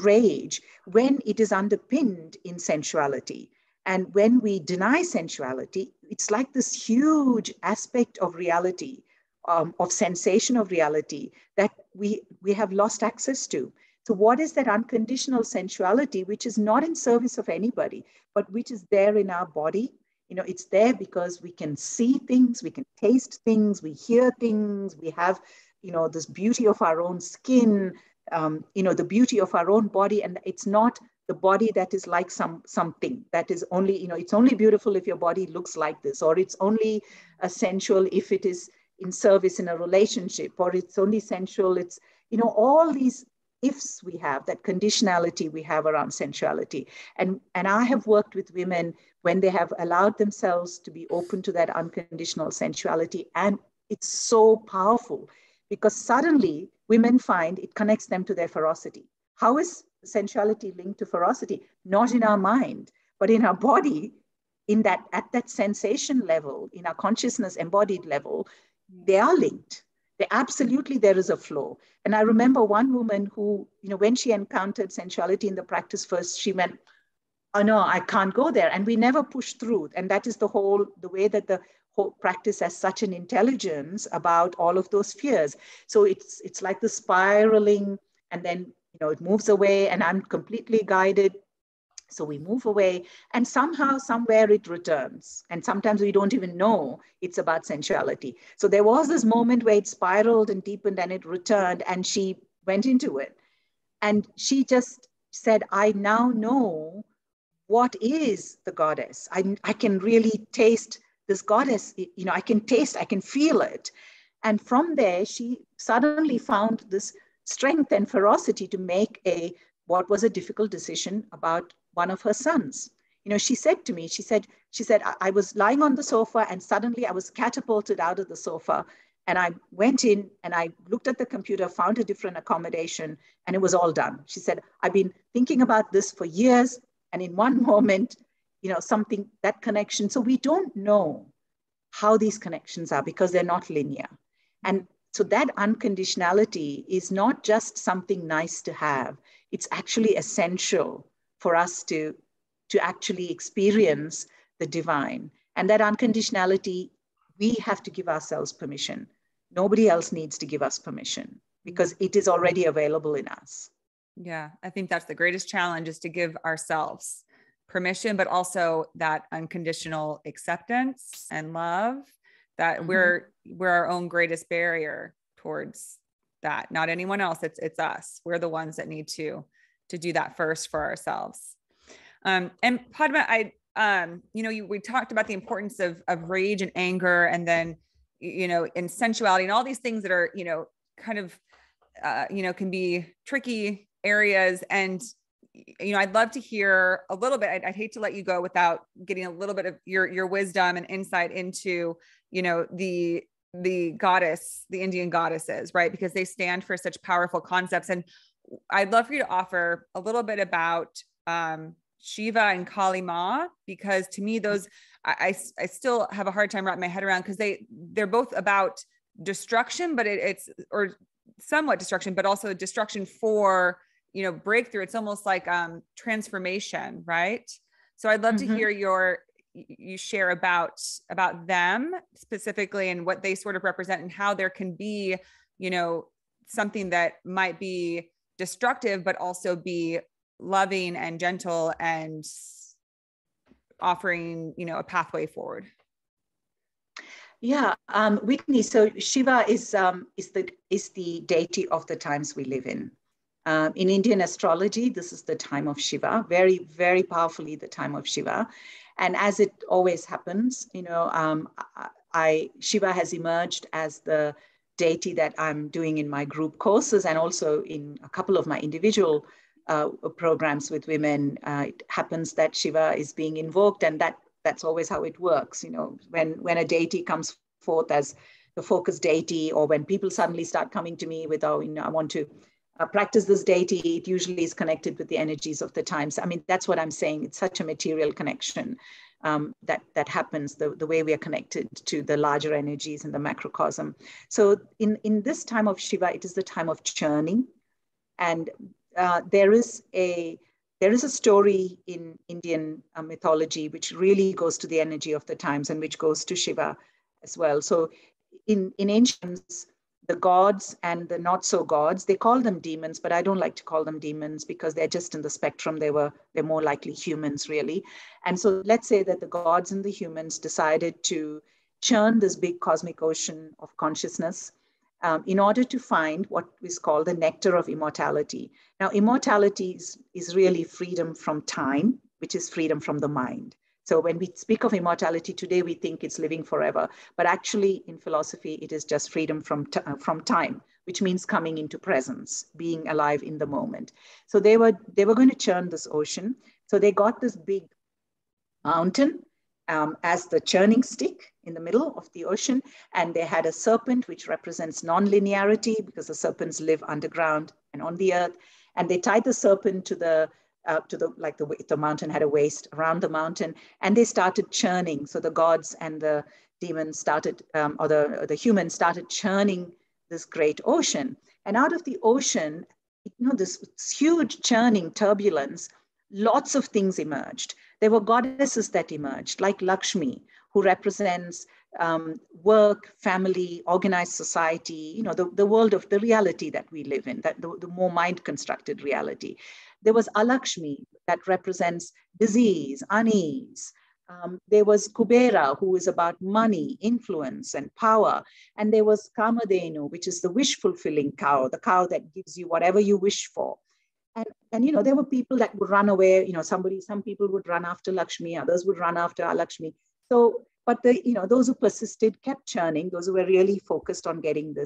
rage, when it is underpinned in sensuality. And when we deny sensuality, it's like this huge aspect of reality, of sensation of reality that we have lost access to. So what is that unconditional sensuality, which is not in service of anybody, but which is there in our body? It's there because we can see things, we can taste things, we hear things, we have, this beauty of our own skin, the beauty of our own body. And it's not the body that is like something that is only, it's only beautiful if your body looks like this, or it's only sensual if it is in service in a relationship, or it's only sensual. It's, all these ifs we have, that conditionality we have around sensuality. And I have worked with women when they have allowed themselves to be open to that unconditional sensuality. And it's so powerful because suddenly women find it connects them to their ferocity. How is sensuality linked to ferocity? Not in our mind, but in our body, at that sensation level, in our consciousness embodied level, they are linked. There is a flow. And I remember one woman who, when she encountered sensuality in the practice first, she went, oh no, I can't go there. And we never pushed through. And that is the way that the whole practice has such an intelligence about all of those fears. So it's like the spiraling, and then, it moves away, and I'm completely guided. So we move away, and somehow, somewhere it returns. And sometimes we don't even know it's about sensuality. So there was this moment where it spiraled and deepened, and it returned, and she went into it. And she just said, I now know what is the goddess. I can really taste this goddess. I can feel it. And from there, she suddenly found this strength and ferocity to make what was a difficult decision about one of her sons. She said to me, she said, I was lying on the sofa, and suddenly I was catapulted out of the sofa, And I went in and I looked at the computer, found a different accommodation, and it was all done. She said, I've been thinking about this for years. And in one moment, something, that connection. So we don't know how these connections are because they're not linear. And so that unconditionality is not just something nice to have. It's actually essential for us to actually experience the divine. And that unconditionality, we have to give ourselves permission. Nobody else needs to give us permission because it is already available in us. Yeah, I think that's the greatest challenge, is to give ourselves permission, but also that unconditional acceptance and love, that we're our own greatest barrier towards that. Not anyone else. It's us. We're the ones that need to do that first for ourselves. And Padma, we talked about the importance of rage and anger, and then, and sensuality and all these things that are, kind of, can be tricky areas. And, I'd love to hear a little bit. I'd hate to let you go without getting a little bit of your wisdom and insight into, the Indian goddesses, right? Because they stand for such powerful concepts. And I'd love for you to offer a little bit about, Shiva and Kali Ma, because to me, those, I still have a hard time wrapping my head around, because they're both about destruction, but it's or somewhat destruction, but also destruction for, breakthrough. It's almost like transformation, right? So I'd love to hear you share about them specifically, and what they sort of represent, and how there can be, something that might be destructive, but also be loving and gentle and offering, a pathway forward. Yeah, Whitney. So Shiva is the deity of the times we live in. In Indian astrology, this is the time of Shiva, very, very powerfully the time of Shiva. And as it always happens, Shiva has emerged as the deity that I'm doing in my group courses, and also in a couple of my individual programs with women. It happens that Shiva is being invoked, and that's always how it works. When a deity comes forth as the focus deity, or when people suddenly start coming to me with, I want to practice this deity, it usually is connected with the energies of the times. I mean, that's what I'm saying. It's such a material connection that happens, the way we are connected to the larger energies in the macrocosm. So in this time of Shiva, it is the time of churning. And there is a story in Indian mythology which really goes to the energy of the times, and which goes to Shiva as well. So in ancients, the gods and the not so gods, they call them demons, but I don't like to call them demons because they're just in the spectrum. They're more likely humans, really. And so let's say that the gods and the humans decided to churn this big cosmic ocean of consciousness in order to find what is called the nectar of immortality. Now, immortality is really freedom from time, which is freedom from the mind. So when we speak of immortality today, we think it's living forever. But actually, in philosophy, it is just freedom from time, which means coming into presence, being alive in the moment. So they were going to churn this ocean. So they got this big mountain as the churning stick in the middle of the ocean. And they had a serpent, which represents non-linearity, because the serpents live underground and on the earth. And they tied the serpent to the mountain had a waist around the mountain, and they started churning. So the gods and the demons started, or the humans started churning this great ocean. And out of the ocean, this huge churning turbulence, lots of things emerged. There were goddesses that emerged, like Lakshmi, who represents work, family, organized society, the world of the reality that we live in, that the more mind-constructed reality. There was Alakshmi, that represents disease, unease. There was Kubera, who is about money, influence, and power. And there was Kamadhenu, which is the wish-fulfilling cow, the cow that gives you whatever you wish for. And there were people that would run away. Some people would run after Lakshmi, others would run after Alakshmi. So, but those who persisted kept churning. Those who were really focused on getting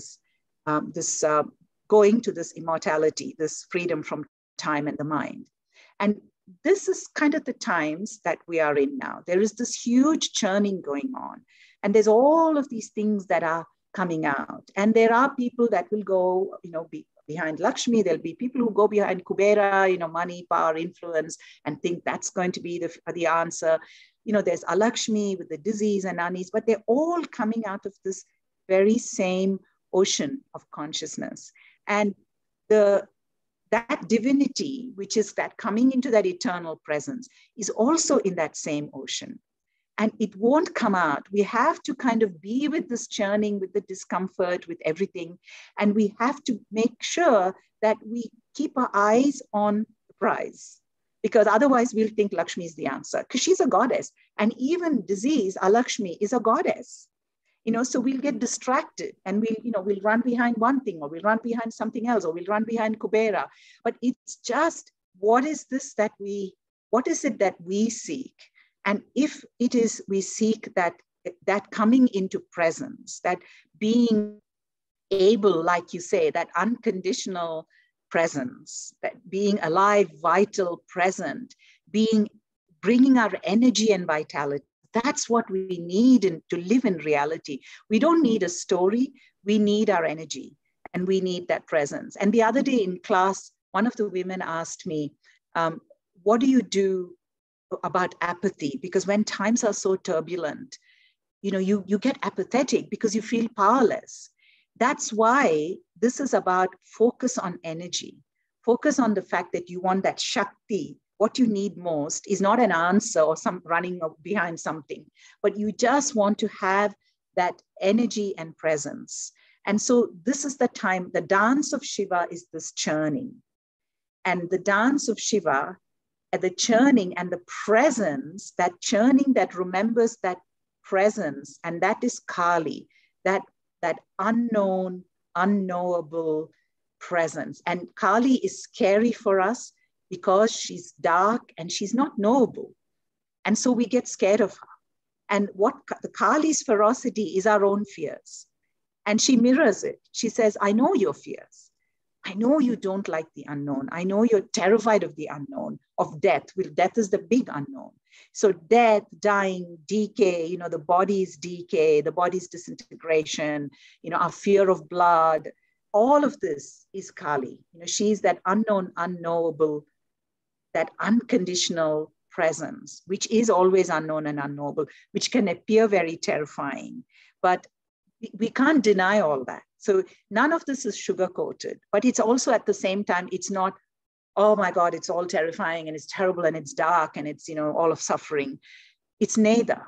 going to this immortality, this freedom from time and the mind. And this is kind of the times that we are in now. There is this huge churning going on. And there's all of these things that are coming out. And there are people that will go, behind Lakshmi. There'll be people who go behind Kubera, money, power, influence, and think that's going to be the answer. There's Alakshmi with the disease and unease, but they're all coming out of this very same ocean of consciousness. And that divinity, which is that coming into that eternal presence, is also in that same ocean. And it won't come out. We have to kind of be with this churning, with the discomfort, with everything. And we have to make sure that we keep our eyes on the prize, because otherwise we'll think Lakshmi is the answer, because she's a goddess. And even disease, Alakshmi, is a goddess. So we'll get distracted and we'll run behind one thing, or we'll run behind something else, or we'll run behind Kubera. But it's just, what is it that we seek? And if it is, we seek that coming into presence, that being able, like you say, that unconditional presence, that being alive, vital, present, bringing our energy and vitality, that's what we need to live in reality. We don't need a story, we need our energy, and we need that presence. And the other day in class, one of the women asked me, what do you do about apathy? Because when times are so turbulent, you get apathetic because you feel powerless. That's why this is about focus on energy, focus on the fact that you want that Shakti. What you need most is not an answer or some running behind something, but you just want to have that energy and presence. And so this is the time, the dance of Shiva is this churning. And the dance of Shiva, the churning and the presence, that churning that remembers that presence, and that is Kali, that unknown, unknowable presence. And Kali is scary for us because she's dark and she's not knowable. And so we get scared of her. And what the Kali's ferocity is our own fears. And she mirrors it. She says, I know your fears. I know you don't like the unknown. I know you're terrified of the unknown, of death. Well, death is the big unknown. So death, dying, decay, the body's decay, the body's disintegration, our fear of blood, all of this is Kali. She's that unknown, unknowable, that unconditional presence, which is always unknown and unknowable, which can appear very terrifying. But we can't deny all that. So none of this is sugar-coated, but it's also at the same time, it's not, oh my God, it's all terrifying and it's terrible and it's dark and it's, all of suffering. It's neither.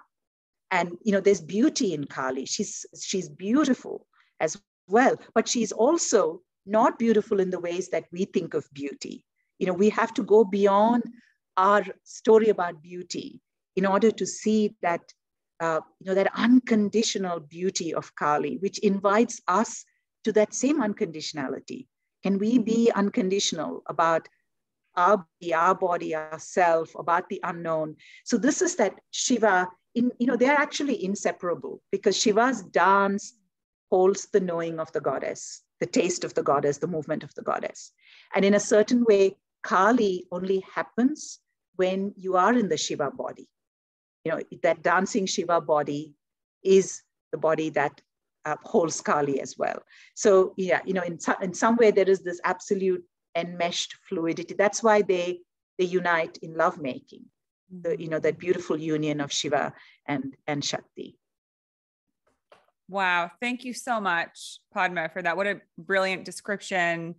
And, there's beauty in Kali. She's beautiful as well, but she's also not beautiful in the ways that we think of beauty. We have to go beyond our story about beauty in order to see that, that unconditional beauty of Kali, which invites us to that same unconditionality. Can we be unconditional about our body, ourself, about the unknown? So this is that Shiva, they're actually inseparable, because Shiva's dance holds the knowing of the goddess, the taste of the goddess, the movement of the goddess. And in a certain way, Kali only happens when you are in the Shiva body. That dancing Shiva body is the body that holds Kali as well. So yeah, in some way there is this absolute enmeshed fluidity. That's why they unite in lovemaking, that beautiful union of Shiva and Shakti. Wow. Thank you so much, Padma, for that. What a brilliant description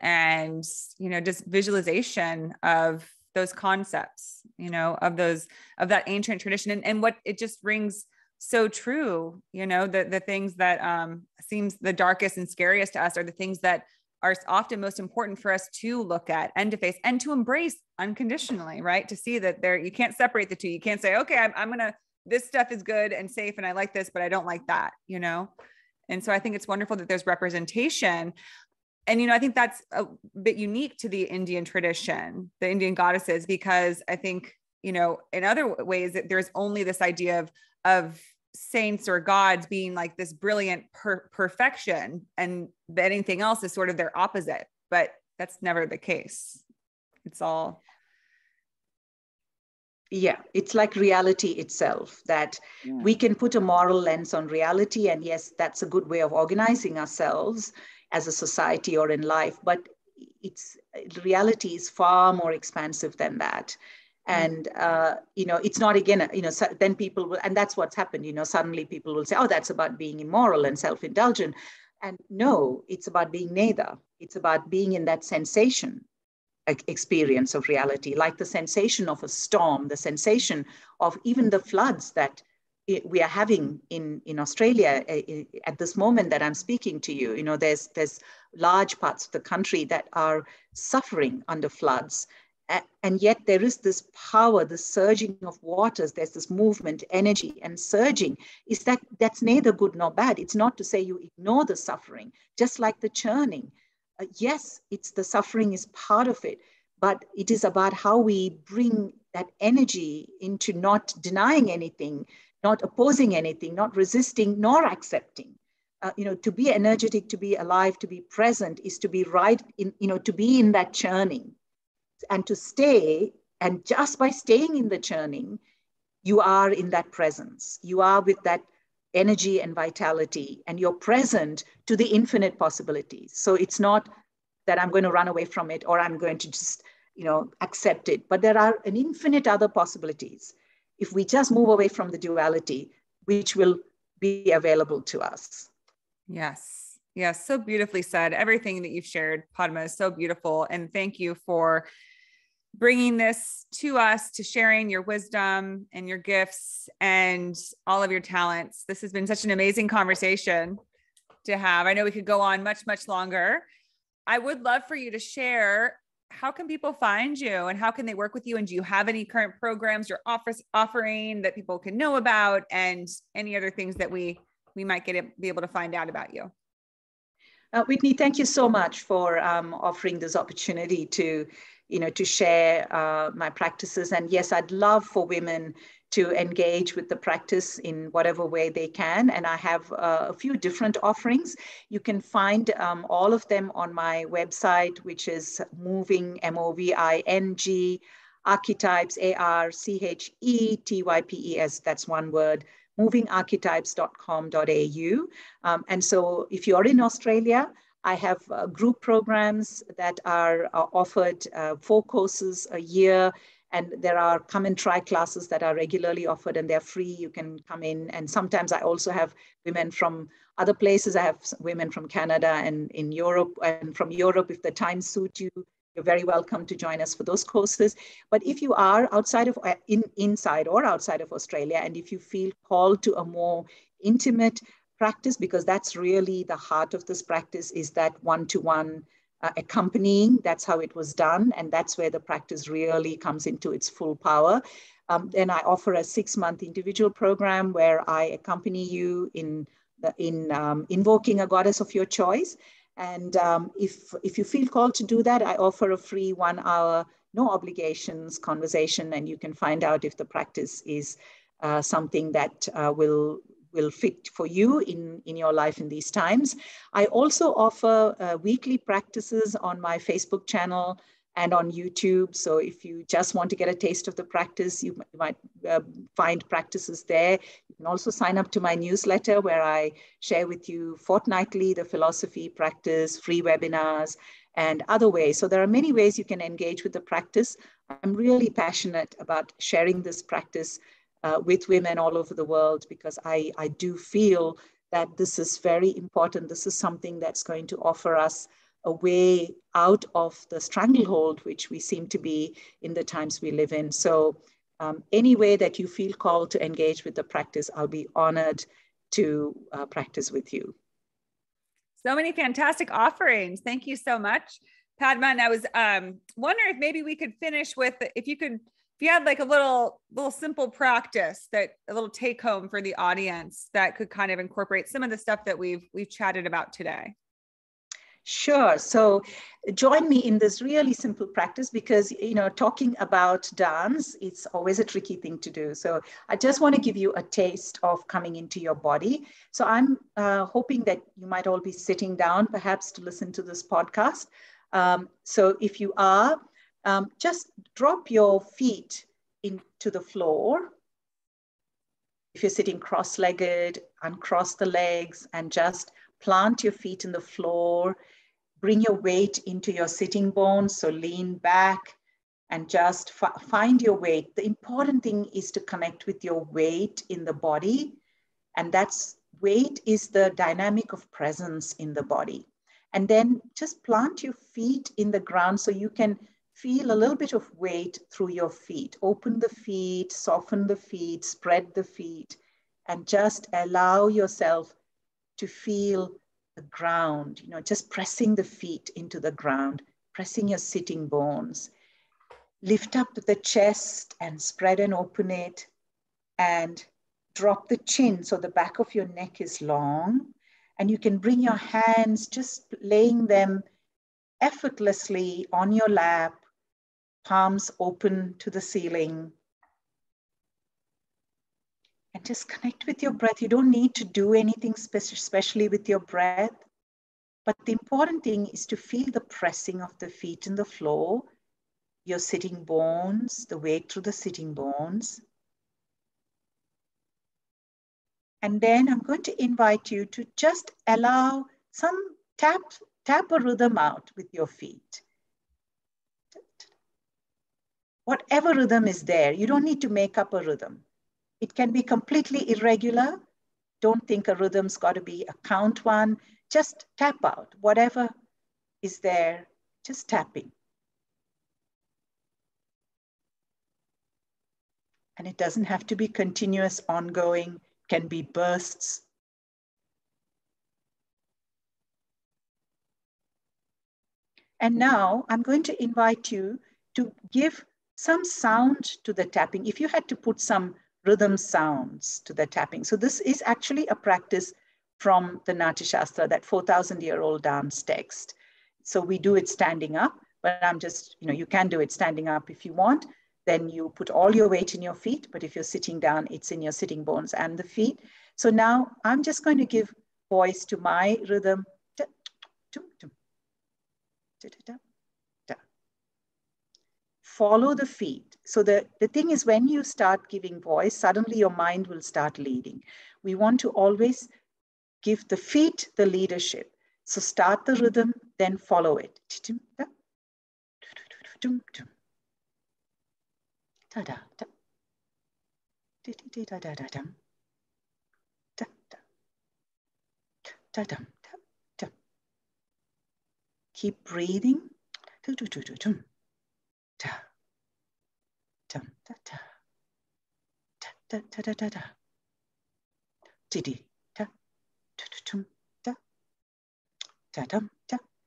and, just visualization of those concepts, of that ancient tradition, and what it just rings so true. The things that seems the darkest and scariest to us are the things that are often most important for us to look at and to face and to embrace unconditionally, right? To see that you can't separate the two. You can't say, okay, I'm going to, this stuff is good and safe and I like this, but I don't like that, And so I think it's wonderful that there's representation. And, I think that's a bit unique to the Indian tradition, the Indian goddesses, because I think, in other ways that there's only this idea of saints or gods being like this brilliant perfection, and that anything else is sort of their opposite, but that's never the case. It's all. Yeah, it's like reality itself, that we can put a moral lens on reality. And yes, that's a good way of organizing ourselves as a society or in life. But it's reality is far more expansive than that. And, it's not, again, so then people will, and that's what's happened, suddenly people will say, oh, that's about being immoral and self-indulgent. And no, it's about being neither. It's about being in that sensation experience of reality, like the sensation of a storm, the sensation of even the floods that we are having in Australia at this moment that I'm speaking to you. There's large parts of the country that are suffering under floods. And yet there is this power, this surging of waters, there's this movement, energy, and surging. That's neither good nor bad. It's not to say you ignore the suffering, just like the churning. Yes, it's the suffering is part of it, but it is about how we bring that energy into not denying anything, not opposing anything, not resisting, nor accepting. To be energetic, to be alive, to be present is to be right in, to be in that churning and to stay. And just by staying in the churning, you are in that presence. You are with that energy and vitality, and you're present to the infinite possibilities. So it's not that I'm going to run away from it or I'm going to just, accept it, but there are an infinite other possibilities if we just move away from the duality, which will be available to us. Yes. Yes. So beautifully said. Everything that you've shared, Padma, is so beautiful. And thank you for bringing this to us, to sharing your wisdom and your gifts and all of your talents. This has been such an amazing conversation to have. I know we could go on much, much longer. I would love for you to share, how can people find you and how can they work with you? And do you have any current programs you're offering that people can know about, and any other things that we might be able to find out about you? Whitney, thank you so much for offering this opportunity to share my practices. And yes, I'd love for women to engage with the practice in whatever way they can. And I have a few different offerings. You can find all of them on my website, which is Moving, MOVING, Archetypes, ARCHETYPES, that's one word, movingarchetypes.com.au. And so if you're in Australia, I have group programs that are offered, 4 courses a year. And there are come and try classes that are regularly offered, and they're free. You can come in. And sometimes I also have women from other places. I have women from Canada and in Europe, and from Europe, if the time suits you, you're very welcome to join us for those courses. But if you are outside of, inside or outside of Australia, and if you feel called to a more intimate practice, because that's really the heart of this practice, is that one-to-one accompanying. That's how it was done. And that's where the practice really comes into its full power. Then I offer a 6-month individual program where I accompany you in invoking a goddess of your choice. And if you feel called to do that, I offer a free 1-hour, no obligations conversation, and you can find out if the practice is something that will fit for you in your life in these times. I also offer weekly practices on my Facebook channel and on YouTube. So if you just want to get a taste of the practice, you might find practices there. You can also sign up to my newsletter, where I share with you fortnightly the philosophy practice, free webinars, and other ways. So there are many ways you can engage with the practice. I'm really passionate about sharing this practice with women all over the world, because I do feel that this is very important. This is something that's going to offer us a way out of the stranglehold which we seem to be in the times we live in. So any way that you feel called to engage with the practice, I'll be honored to practice with you. So many fantastic offerings. Thank you so much, Padma. And I was wondering if maybe we could finish with, if you had like a little simple practice, that a little take home for the audience that could kind of incorporate some of the stuff that we've chatted about today. Sure. So join me in this really simple practice, because, talking about dance, it's always a tricky thing to do. So I just want to give you a taste of coming into your body. So I'm hoping that you might all be sitting down, perhaps, to listen to this podcast. So if you are, just drop your feet into the floor. If you're sitting cross-legged, uncross the legs and just plant your feet in the floor. Bring your weight into your sitting bones, so lean back and just find your weight. The important thing is to connect with your weight in the body, and that's weight is the dynamic of presence in the body. And then just plant your feet in the ground so you can feel a little bit of weight through your feet. Open the feet, soften the feet, spread the feet, and just allow yourself to feel the ground, just pressing the feet into the ground, pressing your sitting bones. Lift up the chest and spread and open it, and drop the chin so the back of your neck is long. And you can bring your hands, just laying them effortlessly on your lap, palms open to the ceiling. And just connect with your breath. You don't need to do anything especially with your breath. But the important thing is to feel the pressing of the feet in the floor, your sitting bones, the weight through the sitting bones. And then I'm going to invite you to just allow some tap a rhythm out with your feet. Whatever rhythm is there, you don't need to make up a rhythm. It can be completely irregular. Don't think a rhythm's got to be a count one. Just tap out whatever is there, just tapping. And it doesn't have to be continuous, ongoing, can be bursts. And now I'm going to invite you to give some sound to the tapping. If you had to put some rhythm sounds to the tapping. So this is actually a practice from the Natya Shastra, that 4,000-year-old dance text. So we do it standing up, but I'm just, you can do it standing up if you want. Then you put all your weight in your feet, but if you're sitting down, it's in your sitting bones and the feet. So now I'm just going to give voice to my rhythm. Follow the feet. So the thing is, when you start giving voice, suddenly your mind will start leading. We want to always give the feet the leadership. So start the rhythm, then follow it. Keep breathing.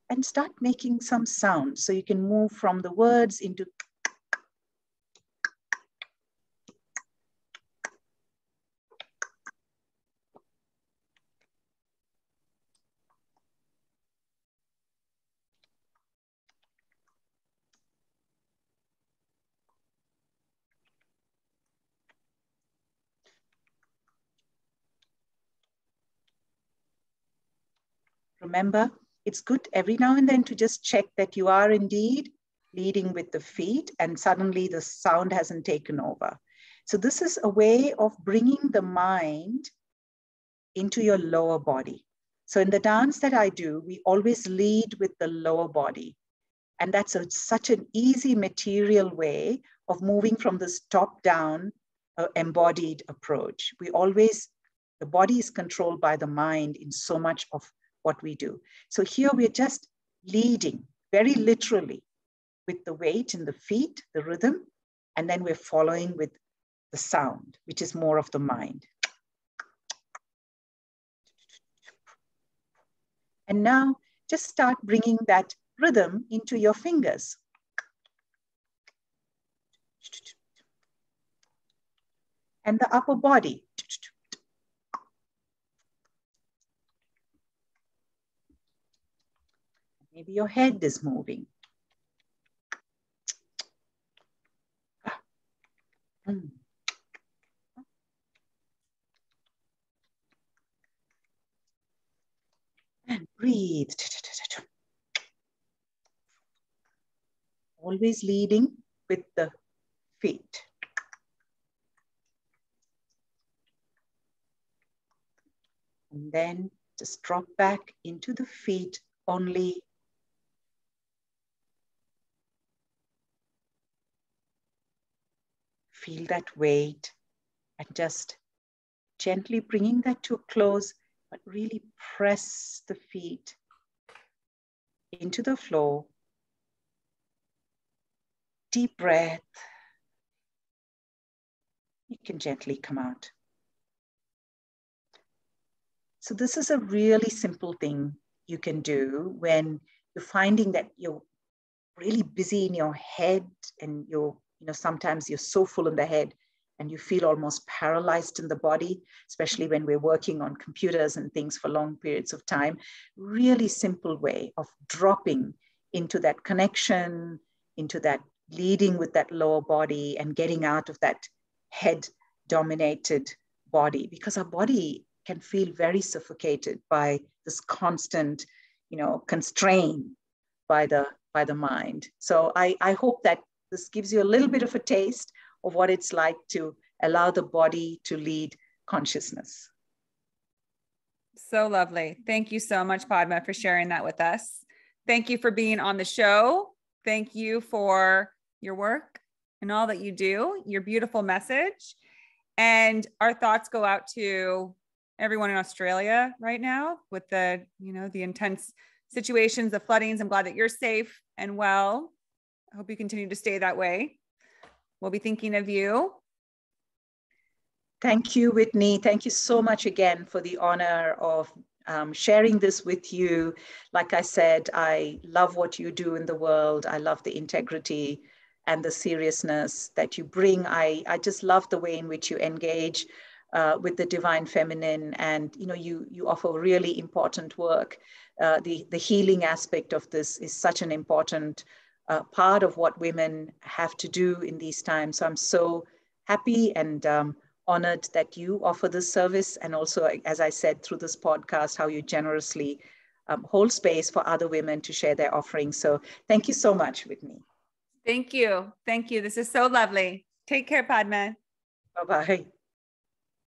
And start making some sounds so you can move from the words into remember, it's good every now and then to just check that you are indeed leading with the feet and suddenly the sound hasn't taken over. So this is a way of bringing the mind into your lower body. So in the dance that I do, we always lead with the lower body. And that's such an easy material way of moving from this top-down embodied approach. The body is controlled by the mind in so much of what we do. So here we're just leading very literally with the weight in the feet, the rhythm, and then we're following with the sound, which is more of the mind. And now just start bringing that rhythm into your fingers. And the upper body. Maybe your head is moving. And breathe. Always leading with the feet. And then just drop back into the feet only. Feel that weight and just gently bringing that to a close, but really press the feet into the floor. Deep breath. You can gently come out. So this is a really simple thing you can do when you're finding that you're really busy in your head and sometimes you're so full in the head and you feel almost paralyzed in the body, especially when we're working on computers and things for long periods of time. Really simple way of dropping into that connection, into that leading with that lower body and getting out of that head-dominated body, because our body can feel very suffocated by this constant, constraint by the mind. So I hope that this gives you a little bit of a taste of what it's like to allow the body to lead consciousness. So lovely. Thank you so much, Padma, for sharing that with us. Thank you for being on the show. Thank you for your work and all that you do, your beautiful message. And our thoughts go out to everyone in Australia right now with the intense situations, the floodings. I'm glad that you're safe and well. I hope you continue to stay that way. We'll be thinking of you. Thank you, Whitney. Thank you so much again for the honor of sharing this with you. Like I said, I love what you do in the world. I love the integrity and the seriousness that you bring. I just love the way in which you engage with the divine feminine, and you offer really important work. The healing aspect of this is such an important part of what women have to do in these times. So I'm so happy and honored that you offer this service, and also, as I said, through this podcast, how you generously hold space for other women to share their offerings. So thank you so much, Whitney. Thank you. Thank you. This is so lovely. Take care, Padma. Bye-bye.